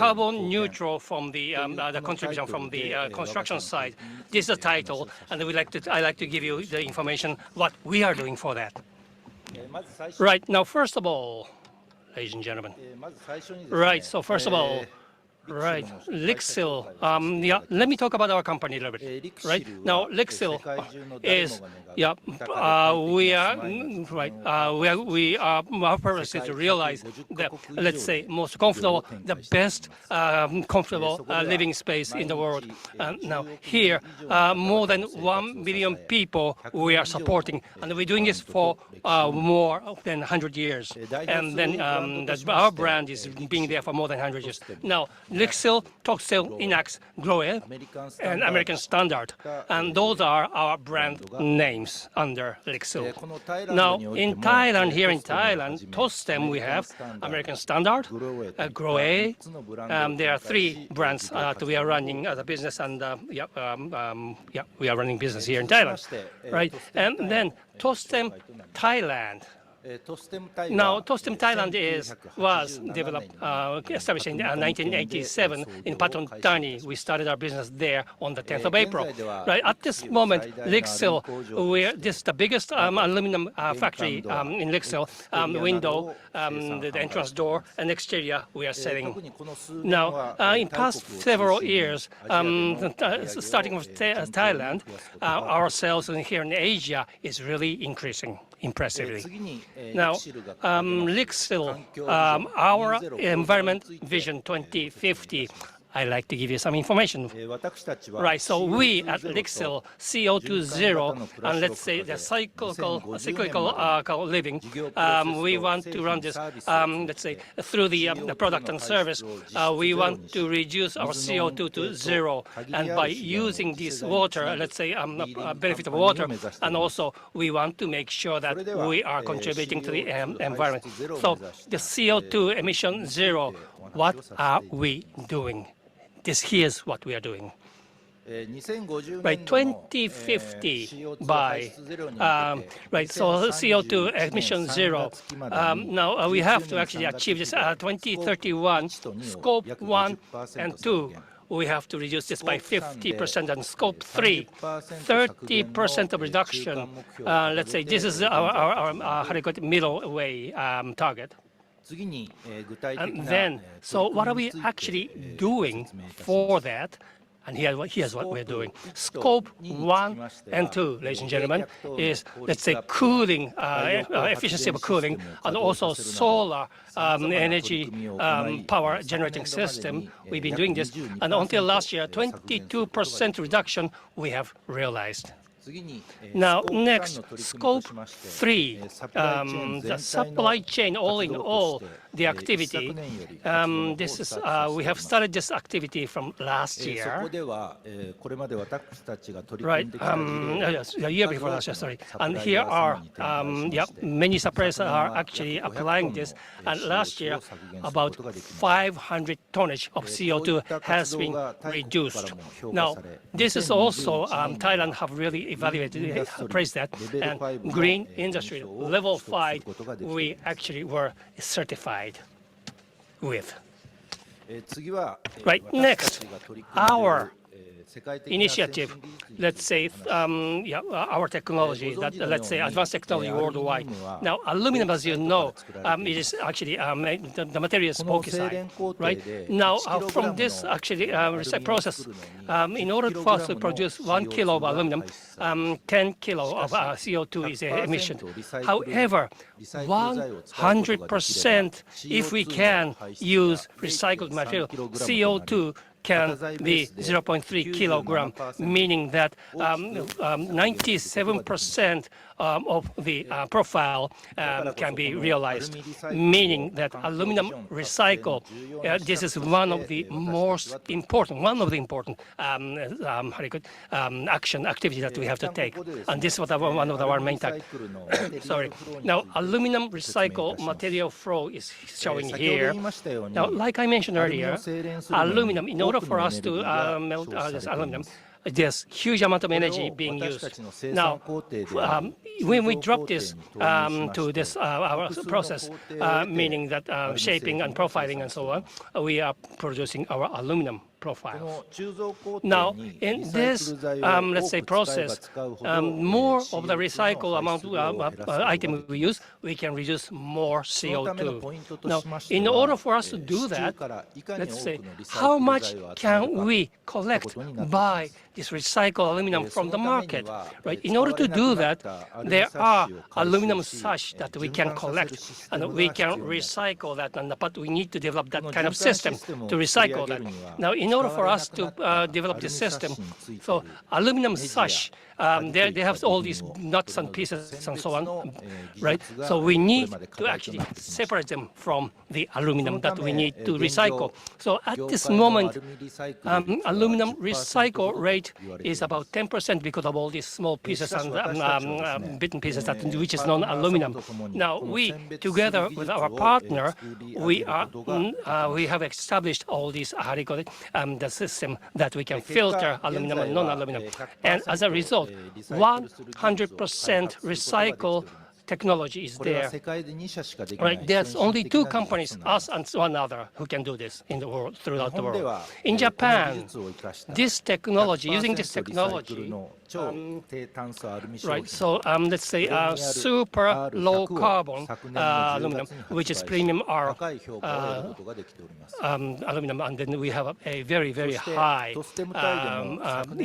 carbon neutral from the contribution from the construction side. This is the title, and I like to give you the information what we are doing for that. Right now, first of all, ladies and gentlemen. Right. So first of all. Right, Lixil. Let me talk about our company a little bit. Right now, Lixil is we are right. Our purpose is to realize the let's say most comfortable, the best comfortable living space in the world. Now here, more than 1 billion people we are supporting, and we're doing this for more than 100 years. And then our brand is being there for more than 100 years. Now, Lixil, Toxil, Inax, Groe, and American Standard. And those are our brand names under Lixil. Now, in Thailand, here in Thailand, Tostem, we have American Standard, Groe. There are 3 brands that we are running as a business, and we are running business here in Thailand, right? And then Tostem Thailand. Now, Tostem Thailand was developed, established in 1987 in Patong Thani. We started our business there on the 10th of April. Right at this moment, Lixil, this is the biggest aluminum factory in Lixil. Window, the entrance door, and exterior we are selling. Now, in past several years, starting with Thailand, our sales here in Asia is really increasing impressively. Now, Lixil, our Environment Vision 2050, I'd like to give you some information. Right, so we at Lixil, CO2 zero, and let's say the cyclical living, we want to run this, let's say, through the product and service. We want to reduce our CO2 to zero, and by using this water, let's say, benefit of water, and also we want to make sure that we are contributing to the environment. So the CO2 emission zero, what are we doing? Here's what we are doing. By 2050, by right, so CO2 emission zero. Now we have to actually achieve this 2031. Scope 1 and 2. We have to reduce this by 50%, and scope 3, 30% of reduction. Let's say this is our how do you call it, middle way target. And then, so what are we actually doing for that? And here's what we're doing. Scope 1 and 2, ladies and gentlemen, is, let's say, cooling, efficiency of cooling, and also solar energy power generating system. We've been doing this. And until last year, 22% reduction we have realized. Now, next, scope 3, the supply chain, all in all, the activity. This is we have started this activity from last year. Right, yes, the year before last year, sorry. And here are, many suppliers are actually applying this. And last year, about 500 tonnage of CO2 has been reduced. Now, this is also, Thailand have really evaluated, praised that. And green industry, level 5, we actually were certified with. Right, next, our initiative, let's say, our technology, that let's say advanced technology worldwide. Now, aluminum, as you know, it is actually the material is bauxite, right? Now, from this actually process, in order for us to produce 1 kilo of aluminum, 10 kilo of CO2 is emission. However, 100%, if we can use recycled material, CO2 can be 0.3 kilogram, meaning that 97% of the profile can be realized, meaning that aluminum recycle, this is one of the most important, action activity that we have to take. And this is one of our main type. Sorry. Now, aluminum recycle material flow is showing here. Now, like I mentioned earlier, aluminum, in order for us to melt this aluminum, there's huge amount of energy being used. Now, when we drop this to this our process, meaning that shaping and profiling and so on, we are producing our aluminum profile. Now, in this, let's say, process, more of the recycle amount item we use, we can reduce more CO2. Now, in order for us to do that, let's say, how much can we collect by this recycled aluminum from the market, right? In order to do that, there are aluminum such that we can collect and we can recycle that, but we need to develop that kind of system to recycle that. Now, in in order for us to develop this system, so aluminum sash, they have all these nuts and pieces and so on, right? So we need to actually separate them from the aluminum that we need to recycle. So at this moment, aluminum recycle rate is about 10% because of all these small pieces and bitten pieces which is non-aluminum. Now we, together with our partner, we have established all these the system that we can filter aluminum and non-aluminum, and as a result, 100% recycle technology is there. Right? There's only two companies, us and one other, who can do this in the world, throughout the world. In Japan, this technology, using this technology, right? So let's say super low carbon aluminum, which is premium R aluminum, and then we have a very, very high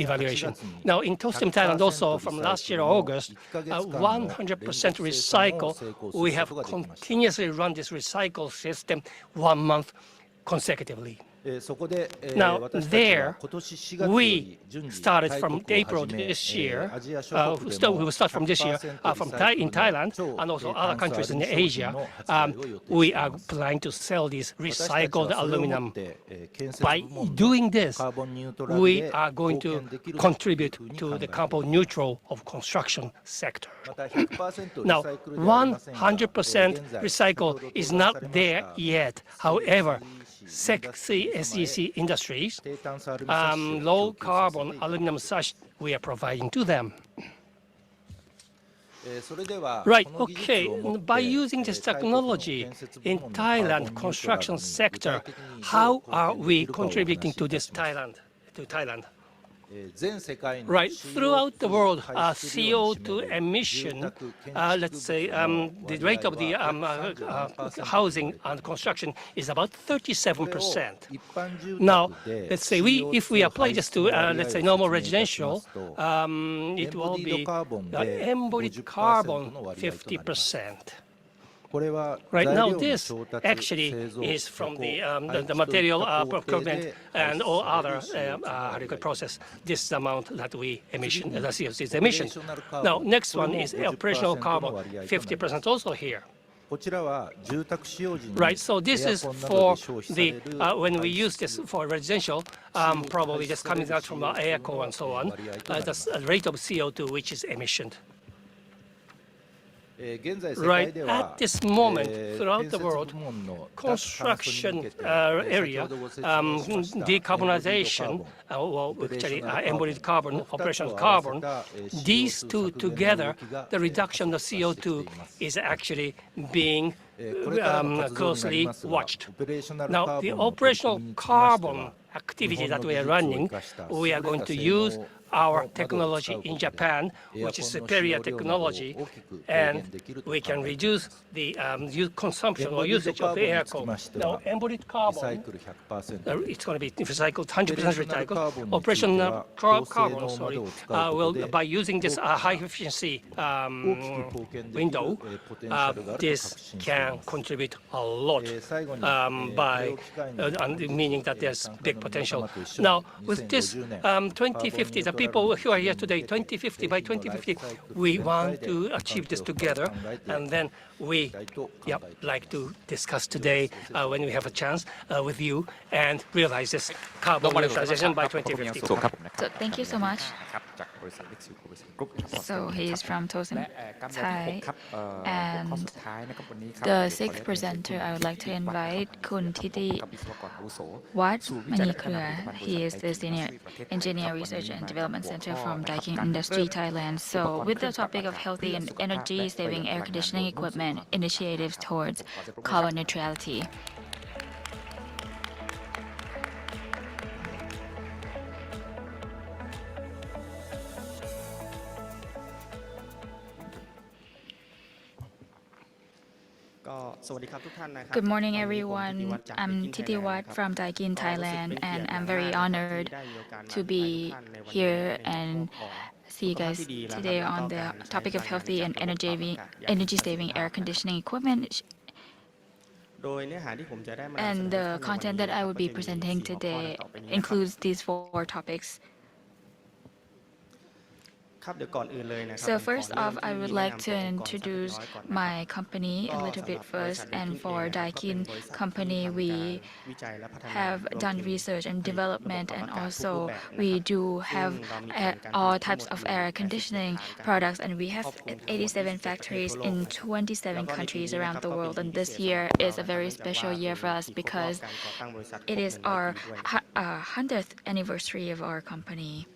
evaluation. Now in Tostem, Thailand, also from last year August, 100% recycle. We have continuously run this recycle system 1 month consecutively. Now, there, we started from April this year. We will start from this year in Thailand and also other countries in Asia. We are planning to sell these recycled aluminum. By doing this, we are going to contribute to the carbon neutral of construction sector. Now, 100% recycle is not there yet. However, SEC industries, low carbon aluminum sash, we are providing to them. Right, okay. By using this technology in Thailand construction sector, how are we contributing to this Thailand? Right, throughout the world, CO2 emission, let's say the rate of the housing and construction is about 37%. Now, let's say if we apply this to, let's say, normal residential, it will be embodied carbon 50%. Right now, this actually is from the material procurement and all other process. This is the amount that we emission, the CO2 emission. Now, next one is operational carbon, 50% also here. Right, so this is for the, when we use this for residential, probably just coming out from air core and so on, the rate of CO2 which is emissioned. Right, at this moment, throughout the world, construction area, decarbonization, actually embodied carbon, operational carbon, these two together, the reduction of CO2 is actually being closely watched. Now, the operational carbon activity that we are running, we are going to use our technology in Japan, which is superior technology, and we can reduce the consumption or usage of the air core. Now, embodied carbon, it's going to be recycled, 100% recycled. Operational carbon, sorry, will, by using this high efficiency window, this can contribute a lot by meaning that there's big potential. Now, with this 2050, the people who are here today, 2050, by 2050, we want to achieve this together, and then we like to discuss today when we have a chance with you and realize this carbon neutralization by 2050. So thank you so much. So he is from Tosin Thai, and the sixth presenter I would like to invite Kun Thiti Wat Manikura. He is the Senior Engineer Research and Development Center from Daikin Industry, Thailand. So with the topic of healthy and energy-saving air conditioning equipment initiatives towards carbon neutrality. Good morning, everyone. I'm Thiti Wat from Daikin, Thailand, and I'm very honored to be here and see you guys today on the topic of healthy and energy-saving air conditioning equipment And the content that I will be presenting today includes these 4 topics. So first off, I would like to introduce my company a little bit first. And for Daikin company, we have done research and development, and also we do have all types of air conditioning products, and we have 87 factories in 27 countries around the world. And this year is a very special year for us because it is our 100th anniversary of our company.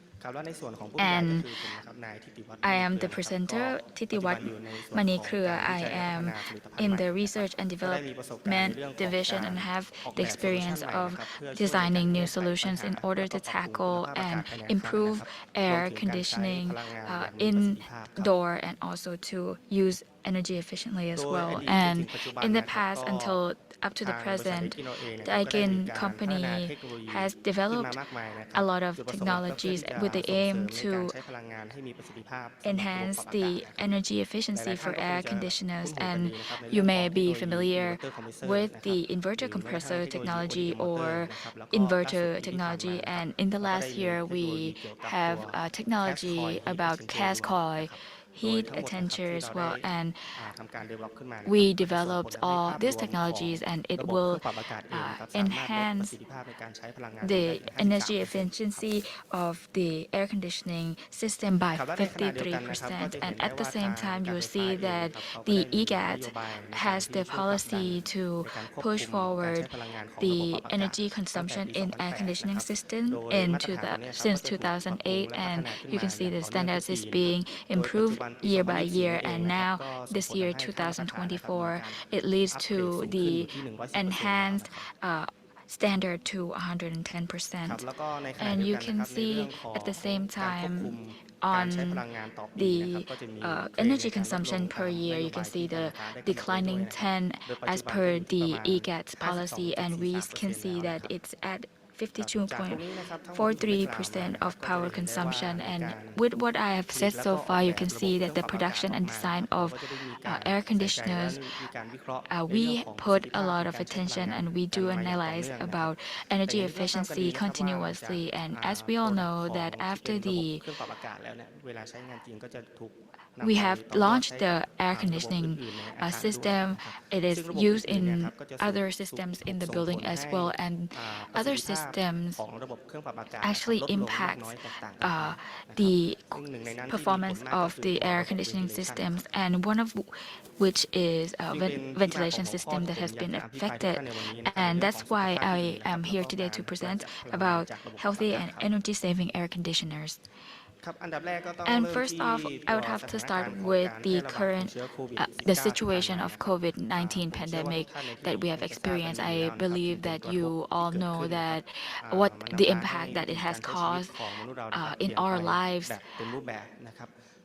And I am the presenter, Titiwat Manikruya. I am in the research and development division and have the experience of designing new solutions in order to tackle and improve air conditioning indoor and also to use energy efficiently as well. And in the past until up to the present, the Daikin company has developed a lot of technologies with the aim to enhance the energy efficiency for air conditioners. And you may be familiar with the inverter compressor technology or inverter technology. And in the last year, we have a technology about cast coil heat exchanger as well, and we developed all these technologies, and it will enhance the energy efficiency of the air conditioning system by 53%. And at the same time, you'll see that the EGAT has the policy to push forward the energy consumption in air conditioning system since 2008, and you can see the standards is being improved year by year. And now this year 2024, it leads to the enhanced standard to 110%. And you can see at the same time on the energy consumption per year, you can see the declining 10 as per the EGAT's policy, and we can see that it's at 52.43% of power consumption. And with what I have said so far, you can see that the production and design of air conditioners, we put a lot of attention and we do analyze about energy efficiency continuously. And as we all know that after we have launched the air conditioning system. It is used in other systems in the building as well, and other systems actually impact the performance of the air conditioning systems, and one of which is a ventilation system that has been affected. And that's why I am here today to present about healthy and energy-saving air conditioners. And first off, I would have to start with the current, the situation of COVID-19 pandemic that we have experienced. I believe that you all know that what the impact that it has caused in our lives.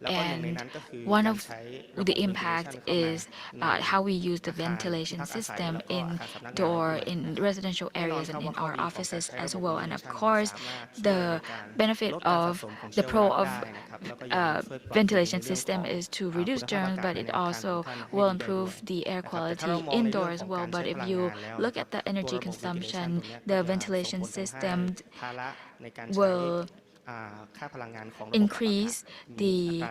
And one of the impact is how we use the ventilation system indoor, in residential areas, and in our offices as well. And of course, the benefit of the pro of ventilation system is to reduce germs, but it also will improve the air quality indoor as well. But if you look at the energy consumption, the ventilation system will increase the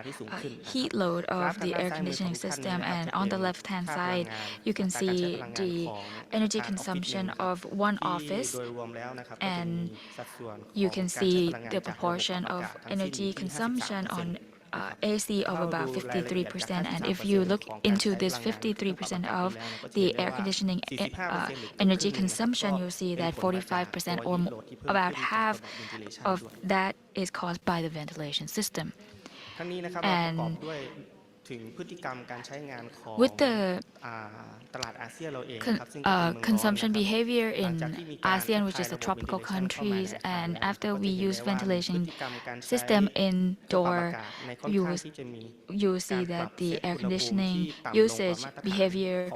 heat load of the air conditioning system. And on the left hand side, you can see the energy consumption of one office, and you can see the proportion of energy consumption on AC of about 53%. And if you look into this 53% of the air conditioning energy consumption, you'll see that 45% or about half of that is caused by the ventilation system. And with the consumption behavior in ASEAN, which is the tropical countries, and after we use ventilation system indoor, you will see that the air conditioning usage behavior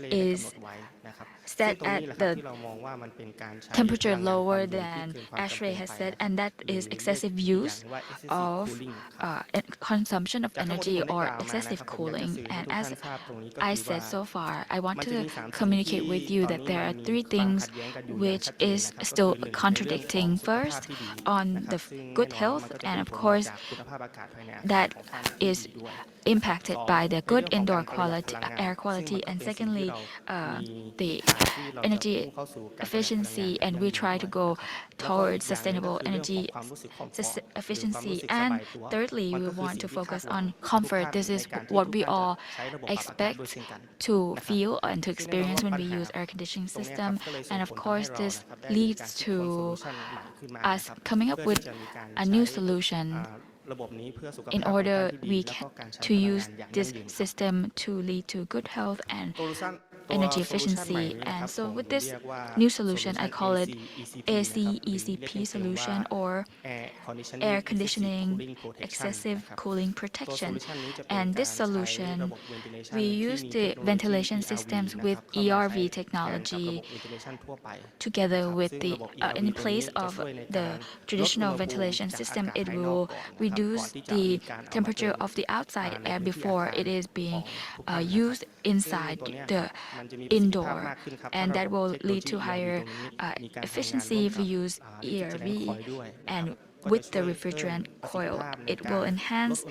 is set at the temperature lower than ASHRAE has said, and that is excessive use of consumption of energy energy or excessive cooling. And as I said so far, I want to communicate with you that there are three things which is still contradicting. First, on the good health, and of course, that is impacted by the good indoor quality, air quality, and secondly, the energy efficiency, and we try to go towards sustainable energy efficiency. And thirdly, we want to focus on comfort. This is what we all expect to feel and to experience when we use air conditioning system. And of course, this leads to us coming up with a new solution in order to use this system to lead to good health and energy efficiency. And so with this new solution, I call it ACECP solution, or air conditioning excessive cooling protection. And this solution, we use the ventilation systems with ERV technology together with the in place of the traditional ventilation system. It will reduce the temperature of the outside air before it is being used inside the indoor, and that will lead to higher efficiency if we use ERV. And with the refrigerant coil, it will enhance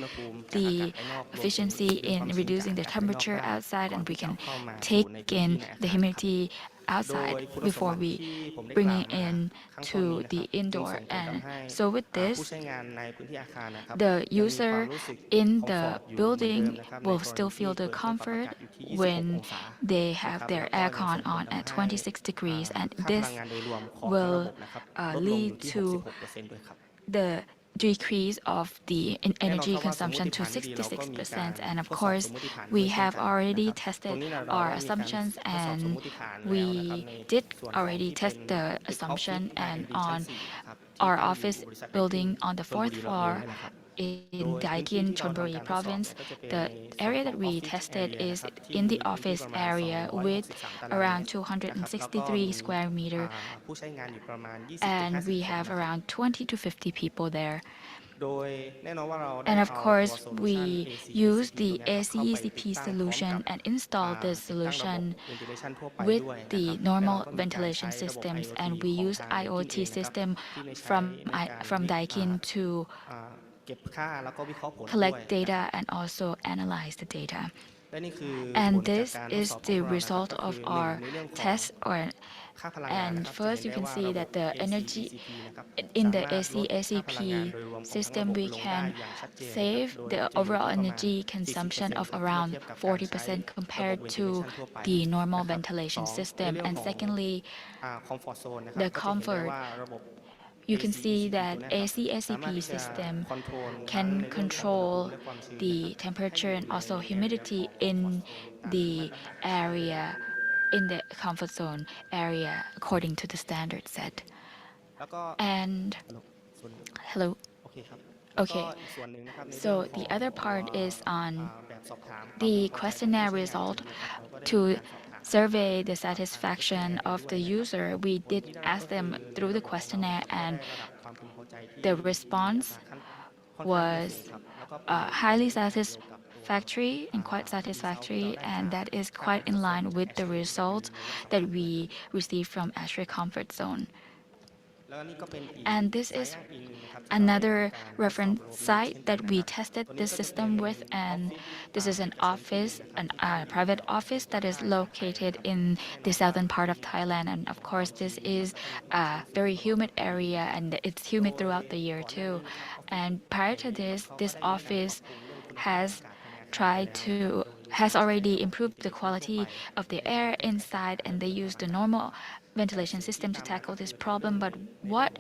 the efficiency in reducing the temperature outside, and we can take in the humidity outside before we bring it in to the indoor. And so with this, the user in the building will still feel the comfort when they have their aircon on at 26 degrees, and this will lead to the decrease of the energy consumption to 66%. And of course, we have already tested our assumptions, and we did already test the assumption. And on our office building on the fourth floor in Daikin, Chonburi province, the area that we tested is in the office area with around 263 square meter, and we have around 20 to 50 people there. And of course, we use the ACECP solution and install this solution with the normal ventilation systems, and we use IoT system from Daikin to collect data and also analyze the data. And this is the result of our test. And first, you can see that the energy in the ACP system, we can save the overall energy consumption of around 40% compared to the normal ventilation system. And secondly, the comfort. You can see that ACP system can control the temperature and also humidity in the area, in the comfort zone area, according to the standard set. And hello. Okay. So the other part is on the questionnaire result. To survey the satisfaction of the user, we did ask them through the questionnaire, and the response was highly satisfactory and quite satisfactory, and that is quite in line with the results that we received from ASHRAE Comfort Zone. And this is another reference site that we tested this system with, and this is an office, a private office that is located in the southern part of Thailand. And of course, this is a very humid area, and it's humid throughout the year too. And prior to this, this office has already improved the quality of the air inside, and they use the normal ventilation system to tackle this problem. But what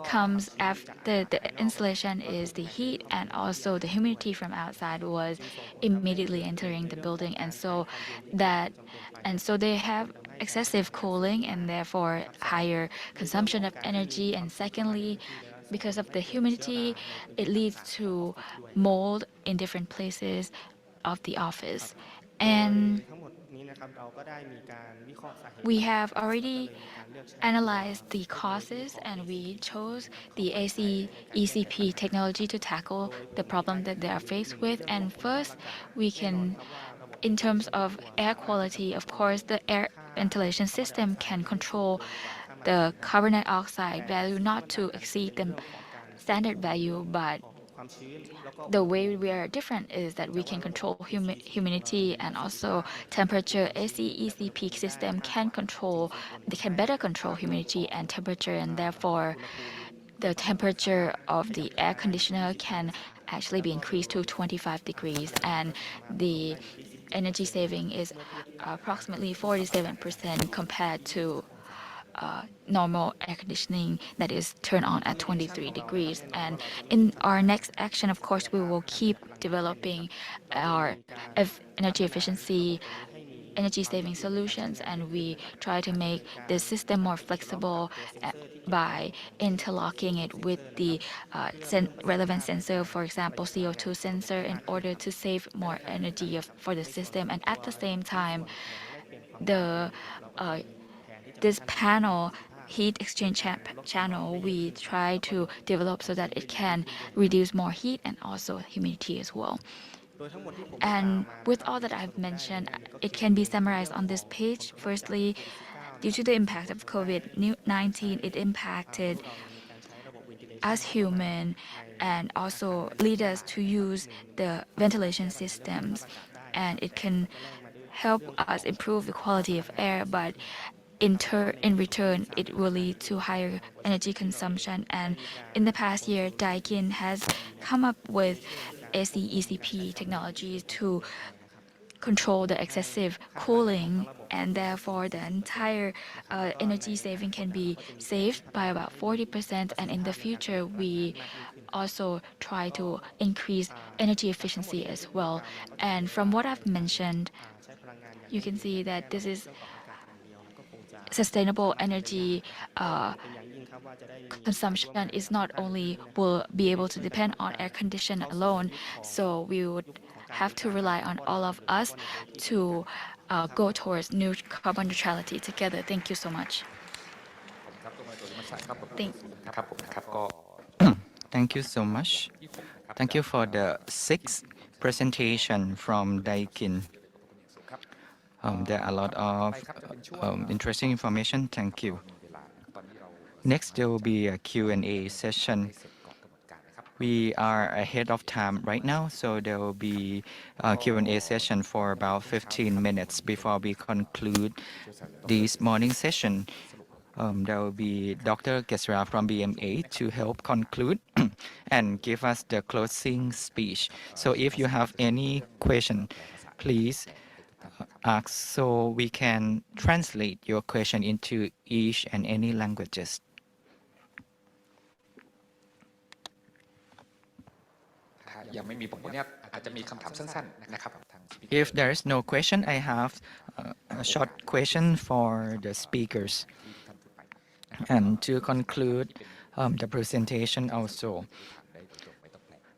comes after the installation is the heat and also the humidity from outside was immediately entering the building, and so they have excessive cooling and therefore higher consumption of energy. And secondly, because of the humidity, it leads to mold in different places of the office. And We have already analyzed the causes and we chose the ECP technology to tackle the problem that they are faced with. And first, we can, in terms of air quality, of course, the air ventilation system can control the carbon dioxide value not to exceed the standard value, but the way we are different is that we can control humidity and also temperature. ACEC peak system can control, they can better control humidity and temperature, and therefore the temperature of the air conditioner can actually be increased to 25 degrees, and the energy saving is approximately 47% compared to normal air conditioning that is turned on at 23 degrees. And in our next action, of course, we will keep developing our energy efficiency, energy saving solutions, and we try to make the system more flexible by interlocking it with the relevant sensor, for example, CO2 sensor, in order to save more energy for the system. And at the same time, the this panel heat exchange channel we try to develop so that it can reduce more heat and also humidity as well. And with all that I've mentioned, it can be summarized on this page. Firstly, due to the impact of COVID-19, it impacted us human and also lead us to use the ventilation systems, and it can help us improve the quality of air, but in return, it will lead to higher energy consumption. And in the past year, Daikin has come up with ACECP technologies to control the excessive cooling, and therefore the entire energy saving can be saved by about 40%. And in the future, we also try to increase energy efficiency as well. And from what I've mentioned, you can see that this is sustainable energy consumption is not only will be able to depend on air condition alone, so we would have to rely on all of us to go towards carbon neutrality together. Thank you so much. Thank you so much. Thank you for the sixth presentation from Daikin. There are a lot of interesting information. Thank you. Next, there will be a Q&A session. We are ahead of time right now, so there will be a Q&A session for about 15 minutes before we conclude this morning session. There will be Dr. Kesra from BMA to help conclude and give us the closing speech. So if you have any question, please ask so we can translate your question into each and any languages. If there is no question, I have a short question for the speakers. And to conclude the presentation also.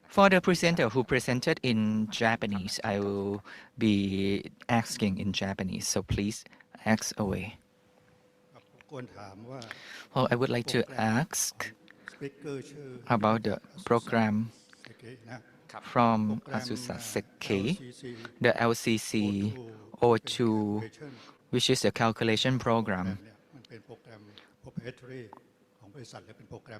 For the presenter who presented in Japanese, I will be asking in Japanese, so please ask away. Well, I would like to ask about the program from Asusa Sekkei, the LCC O2, which is a calculation program.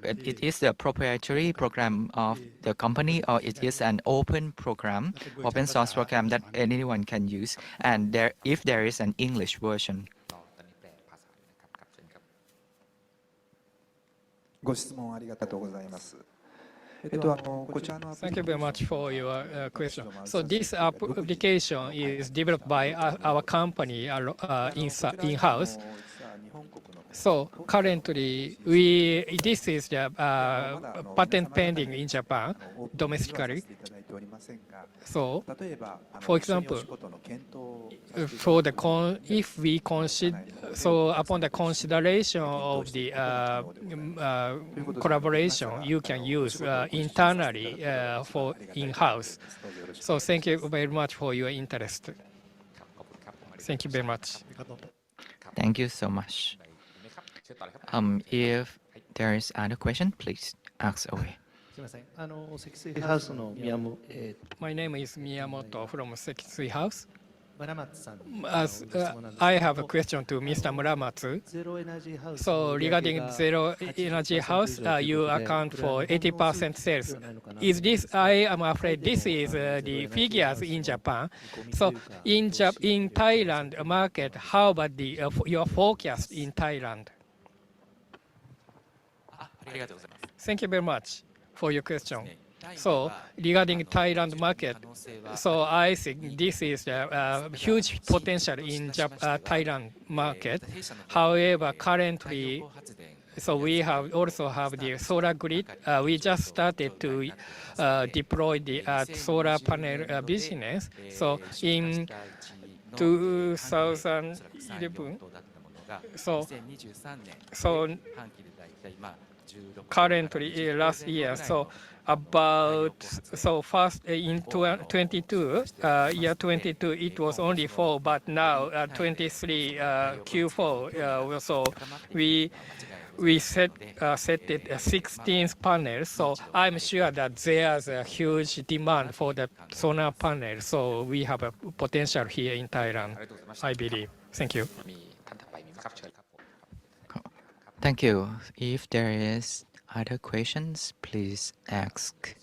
It is a proprietary program of the company, or it is an open program, open source program that anyone can use, and if there is an English version. Thank you very much for your question. So this application is developed by our company in-house. So currently, this is the patent pending in Japan domestically. So, for example, if we consider, so upon the consideration of the collaboration, you can use internally for in-house. So thank you very much for your interest. Thank you very much. Thank you so much. If there is other question, please ask away. My name is Miyamoto from Sekisui House. As I have a question to Mr. Muramatsu. So regarding zero energy house, you account for 80% sales. Is this? I am afraid this is the figures in Japan. So in Thailand market, how about the your forecast in Thailand? Thank you very much for your question. So regarding Thailand market, so I think this is a huge potential in Thailand market. However, currently, so we also have the solar grid. We just started to deploy the solar panel business. So in 2011, so currently last year, so about first in 22 year 22 it was only 4, but now 23 Q4 so we set it 16 panels. So I'm sure that there's a huge demand for the solar panel. So we have a potential here in Thailand, I believe. Thank you. Thank you. If there is other questions, please ask.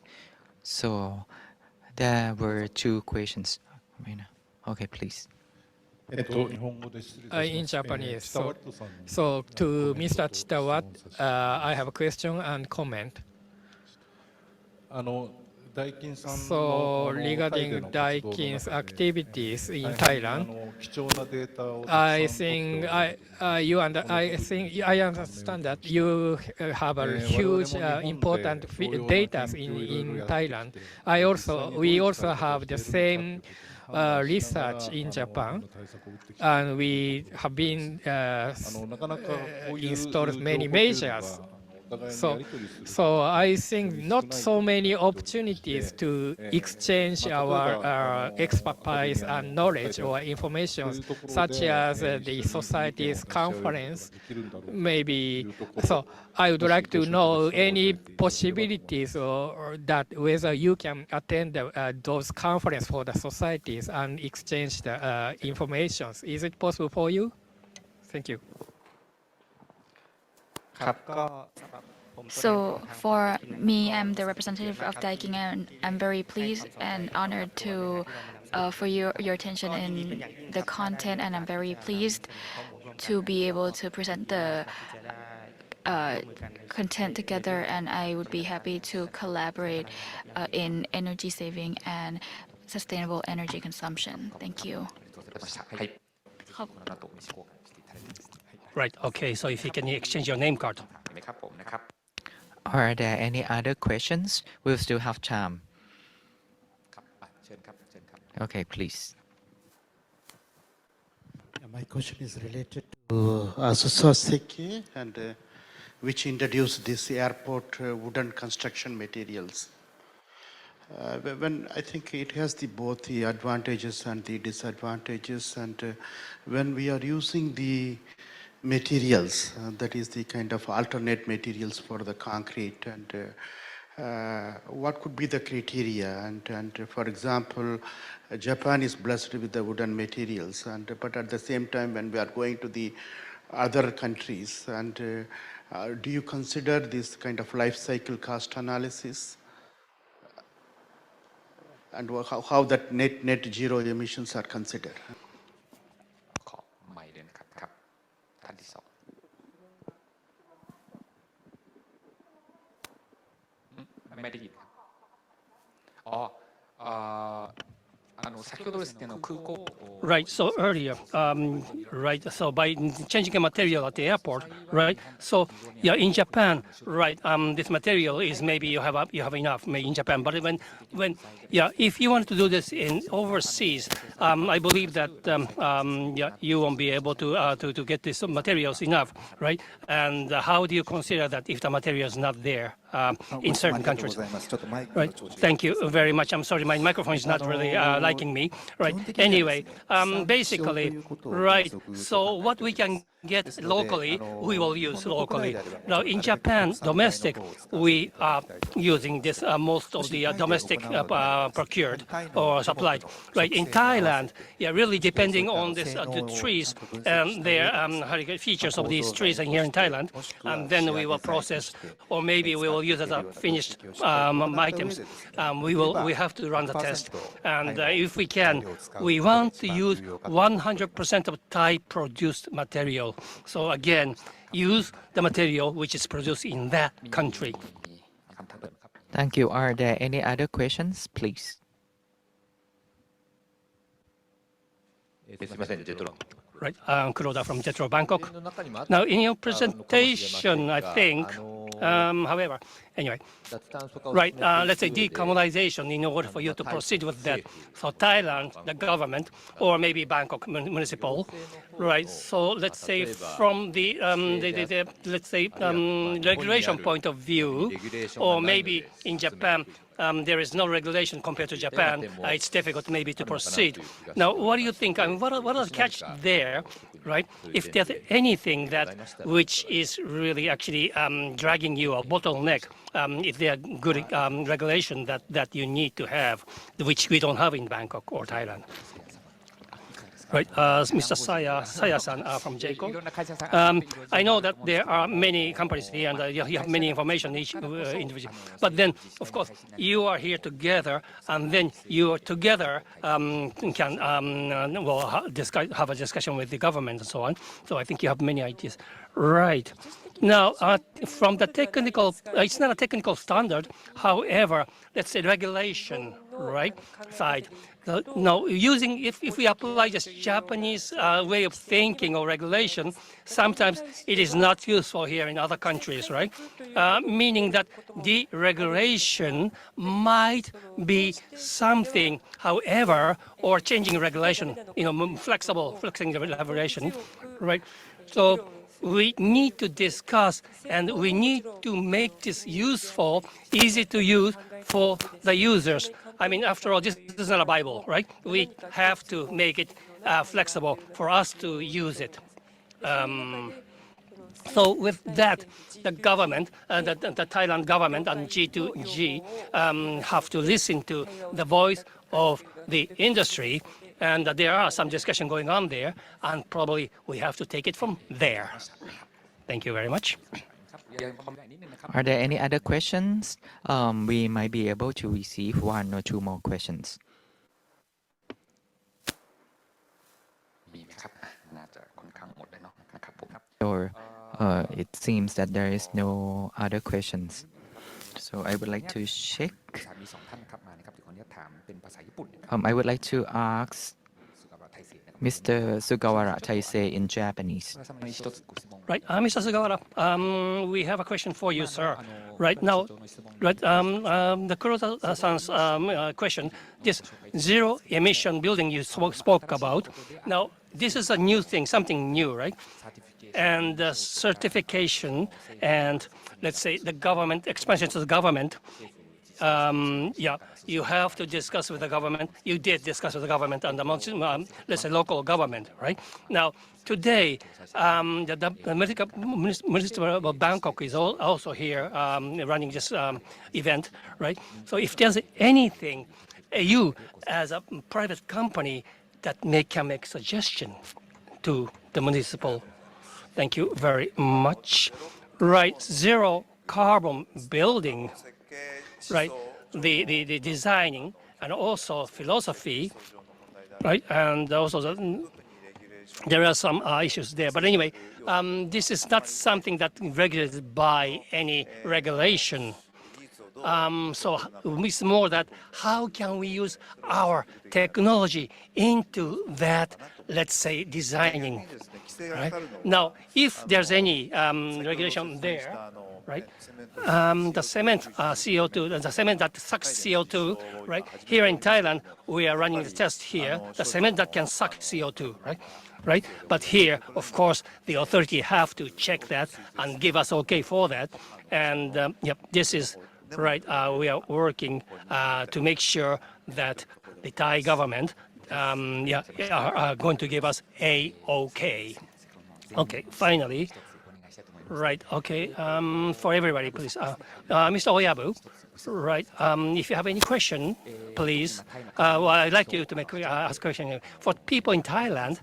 So there were 2 questions. Okay, please. In Japanese. So to Mr. Chitawat, I have a question and comment. So regarding Daikin's activities in Thailand, I think I understand that you have a huge important data in Thailand. We also have the same research in Japan, and we have been installed many measures. So I think not so many opportunities to exchange our expertise and knowledge or information, such as the society's conference, maybe. So I would like to know any possibilities or that whether you can attend those conferences for the societies and exchange the information. Is it possible for you? Thank you. So for me, I'm the representative of Daikin, and I'm very pleased and honored for your attention in the content, and I'm very pleased to be able to present the content together, and I would be happy to collaborate in energy saving and sustainable energy consumption. Thank you. Right. Okay. So if you can exchange your name card. Are there any other questions? We'll still have time. Okay, please. My question is related to Asusoseki, and which introduced this airport wooden construction materials. When I think it has both the advantages and the disadvantages, and when we are using the materials, that is the kind of alternate materials for the concrete, and what could be the criteria? And for example, Japan is blessed with the wooden materials, but at the same time, when we are going to the other countries, and do you consider this kind of life cycle cost analysis, and how that net zero emissions are considered? Right. So earlier, right. So by changing a material at the airport, right. So yeah, in Japan, right. This material is maybe you have enough maybe in Japan, but when if you want to do this in overseas, I believe that you won't be able to get these materials enough, right? And how do you consider that if the material is not there in certain countries. Right. Thank you very much. I'm sorry, my microphone is not really liking me. Right. Anyway, basically, right. So what we can get locally, we will use locally. Now, in Japan, domestic, we are using this most of the domestic procured or supplied. Right. In Thailand, yeah, really depending on this, the trees and their features of these trees here in Thailand, and then we will process, or maybe we will use as a finished items. We have to run the test, and if we can, we want to use 100% of Thai-produced material. So again, use the material which is produced in that country. Thank you. Are there any other questions, please? Right, Kuroda from JETRO Bangkok. Now, in your presentation, I think, however, anyway, right, let's say decarbonization in order for you to proceed with that. So Thailand, the government, or maybe Bangkok municipal, right? So let's say from the let's say regulation point of view, or maybe in Japan, there is no regulation compared to Japan. It's difficult maybe to proceed. Now, what do you think? I mean, what are the catch there, right? If there's anything that which is really actually dragging you a bottleneck, if there are good regulation that you need to have, which we don't have in Bangkok or Thailand. Right, Mr. Saya-san from JICA. I know that there are many companies here, and you have many information each individual. But then, of course, you are here together, and then you together can have a discussion with the government and so on. So I think you have many ideas. Right. Now, from the technical, it's not a technical standard. However, let's say regulation, right, side. Now, if we apply this Japanese way of thinking or regulation, sometimes it is not useful here in other countries, right? Meaning that deregulation might be something, however, or changing regulation, flexing the regulation, right? So we need to discuss, and we need to make this useful, easy to use for the users. I mean, after all, this is not a Bible, right? We have to make it flexible for us to use it. So with that, the government, the Thailand government and G2G have to listen to the voice of the industry, and there are some discussion going on there, and probably we have to take it from there. Thank you very much. Are there any other questions? We might be able to receive one or two more questions. Or it seems that there is no other questions. So I would like to check. I would like to ask Mr. Sugawara Taisei in Japanese. Right, Mr. Sugawara, we have a question for you, sir. Right now, right, the Kuroda-san's question, this zero-emission building you spoke about. Now, this is a new thing, something new, right? And certification and, let's say, the government, expansion to the government. Yeah, you have to discuss with the government. You did discuss with the government and the, let's say, local government, right? Now, today, the Minister of Bangkok is also here running this event, right? So if there's anything, you as a private company that can make suggestion to the municipal. Thank you very much. Right, zero carbon building. Right, the designing and also philosophy, right, and also there are some issues there. But anyway, this is not something that regulated by any regulation. So it's more that how can we use our technology into that, let's say, designing, right? Now, if there's any regulation there, right? The cement CO2, the cement that sucks CO2, right? Here in Thailand, we are running the test here. The cement that can suck CO2, right? right? But here, of course, the authority have to check that and give us okay for that. And yep, this is right. We are working to make sure that the Thai government are going to give us a okay. Okay, finally, right, okay, for everybody, please. Mr. Oyabu, right, if you have any question, please. Well, I'd like you to ask a question. For people in Thailand,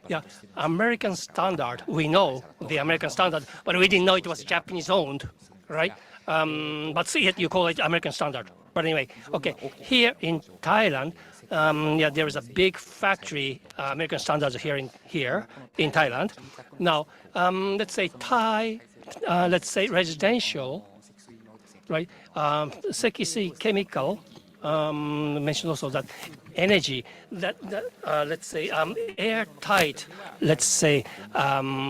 yeah, American standard, we know the American standard, but we didn't know it was Japanese owned, right? But see it, you call it American standard. But anyway, okay, here in Thailand, yeah, there is a big factory, American standards here in Thailand. Now, let's say Thai, let's say residential, right? Sekisei Chemical mentioned also that energy, that let's say airtight, let's say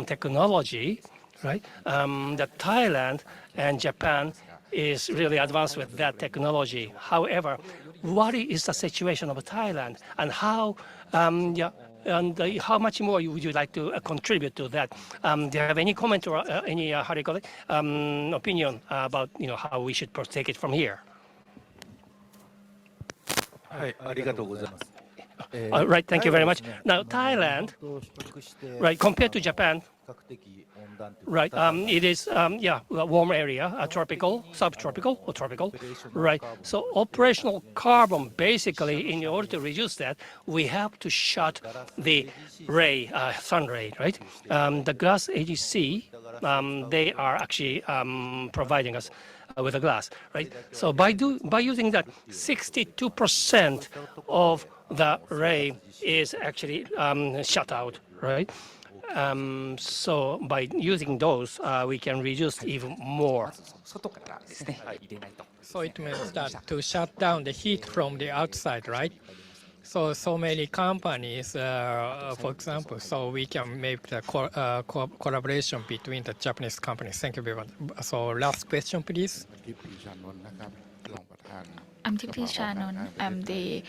technology, right? That Thailand and Japan is really advanced with that technology. However, what is the situation of Thailand, and how, how much more would you like to contribute to that? Do you have any comment or any how do you call it, opinion about how we should take it from here? Right, thank you very much. Now, Thailand, right, compared to Japan, right, it is, yeah, a warm area, a tropical, subtropical, or tropical, right? So operational carbon, basically, in order to reduce that, we have to shut the ray, sun ray, right? The glass AGC, they are actually providing us with a glass, right? So by using that, 62% of the ray is actually shut out, right? So by using those, we can reduce even more. So it means that to shut down the heat from the outside, right? So many companies, for example, so we can make the collaboration between the Japanese companies. Thank you very much. So last question, please. I'm Tipi Shannon. I'm the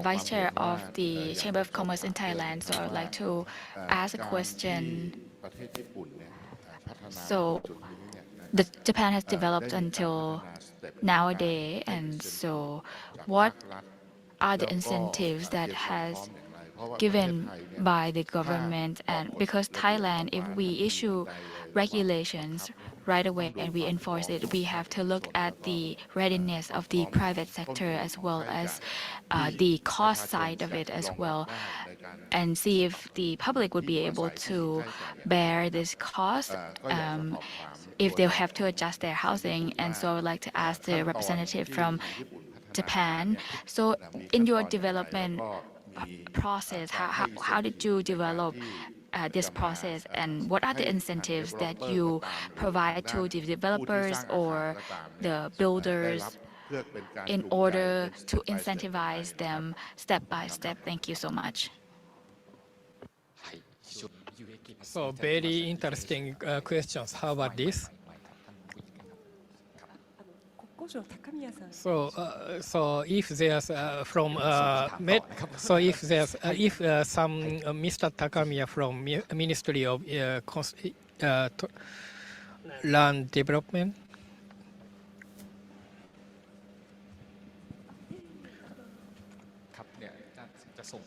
Vice Chair of the Chamber of Commerce in Thailand. So I would like to ask a question. So Japan has developed until nowadays, and so what are the incentives that has given by the government? And because Thailand, if we issue regulations right away and we enforce it, we have to look at the readiness of the private sector as well as the cost side of it as well, and see if the public would be able to bear this cost if they have to adjust their housing. And so I would like to ask the representative from Japan. So in your development process, how did you develop this process, and what are the incentives that you provide to the developers or the builders in order to incentivize them step by step? Thank you so much. So very interesting questions. How about this? So if there's if some Mr. Takamiya from Ministry of Land Development. So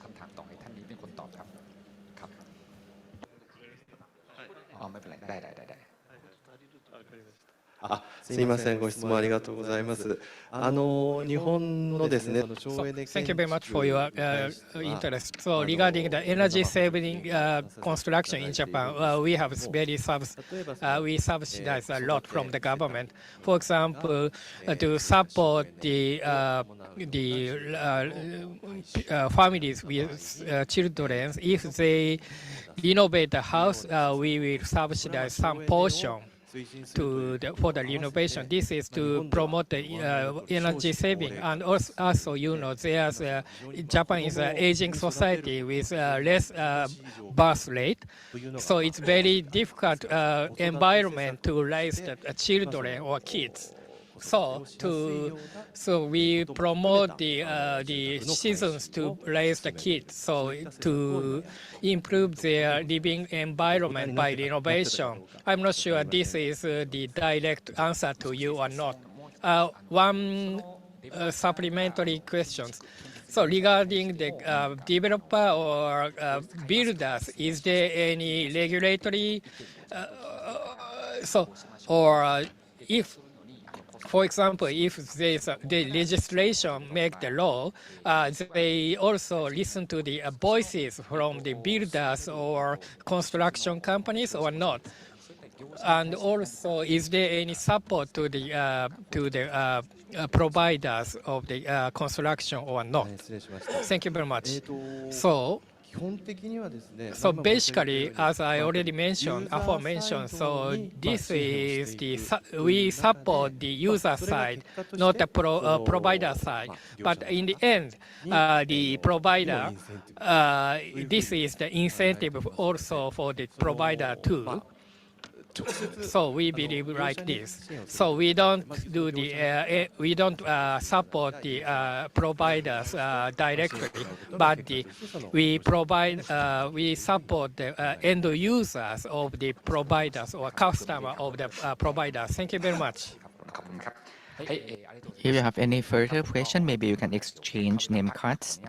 thank you very much for your interest. So regarding the energy saving construction in Japan, we have we subsidize a lot from the government. For example, to support the families with children, if they renovate the house, we will subsidize some portion for the renovation. This is to promote the energy saving, and also there's Japan is an aging society with less birth rate, so it's very difficult environment to raise the children or kids. so we promote the citizens to raise the kids, so to improve their living environment by renovation. I'm not sure this is the direct answer to you or not. One supplementary questions. So regarding the developer or builders, is there any regulatory or if, for example, if there's the legislation make the law, they also listen to the voices from the builders or construction companies or not? And also, is there any support to the providers of the construction or not? Thank you very much. So basically, as I already mentioned, aforementioned, so this is we support the user side, not the provider side. But in the end, the provider, this is the incentive also for the provider too. So we believe like this. So we don't do the we don't support the providers directly, but we support the end users of the providers or customer of the providers. Thank you very much. If you have any further question, maybe you can exchange name cards.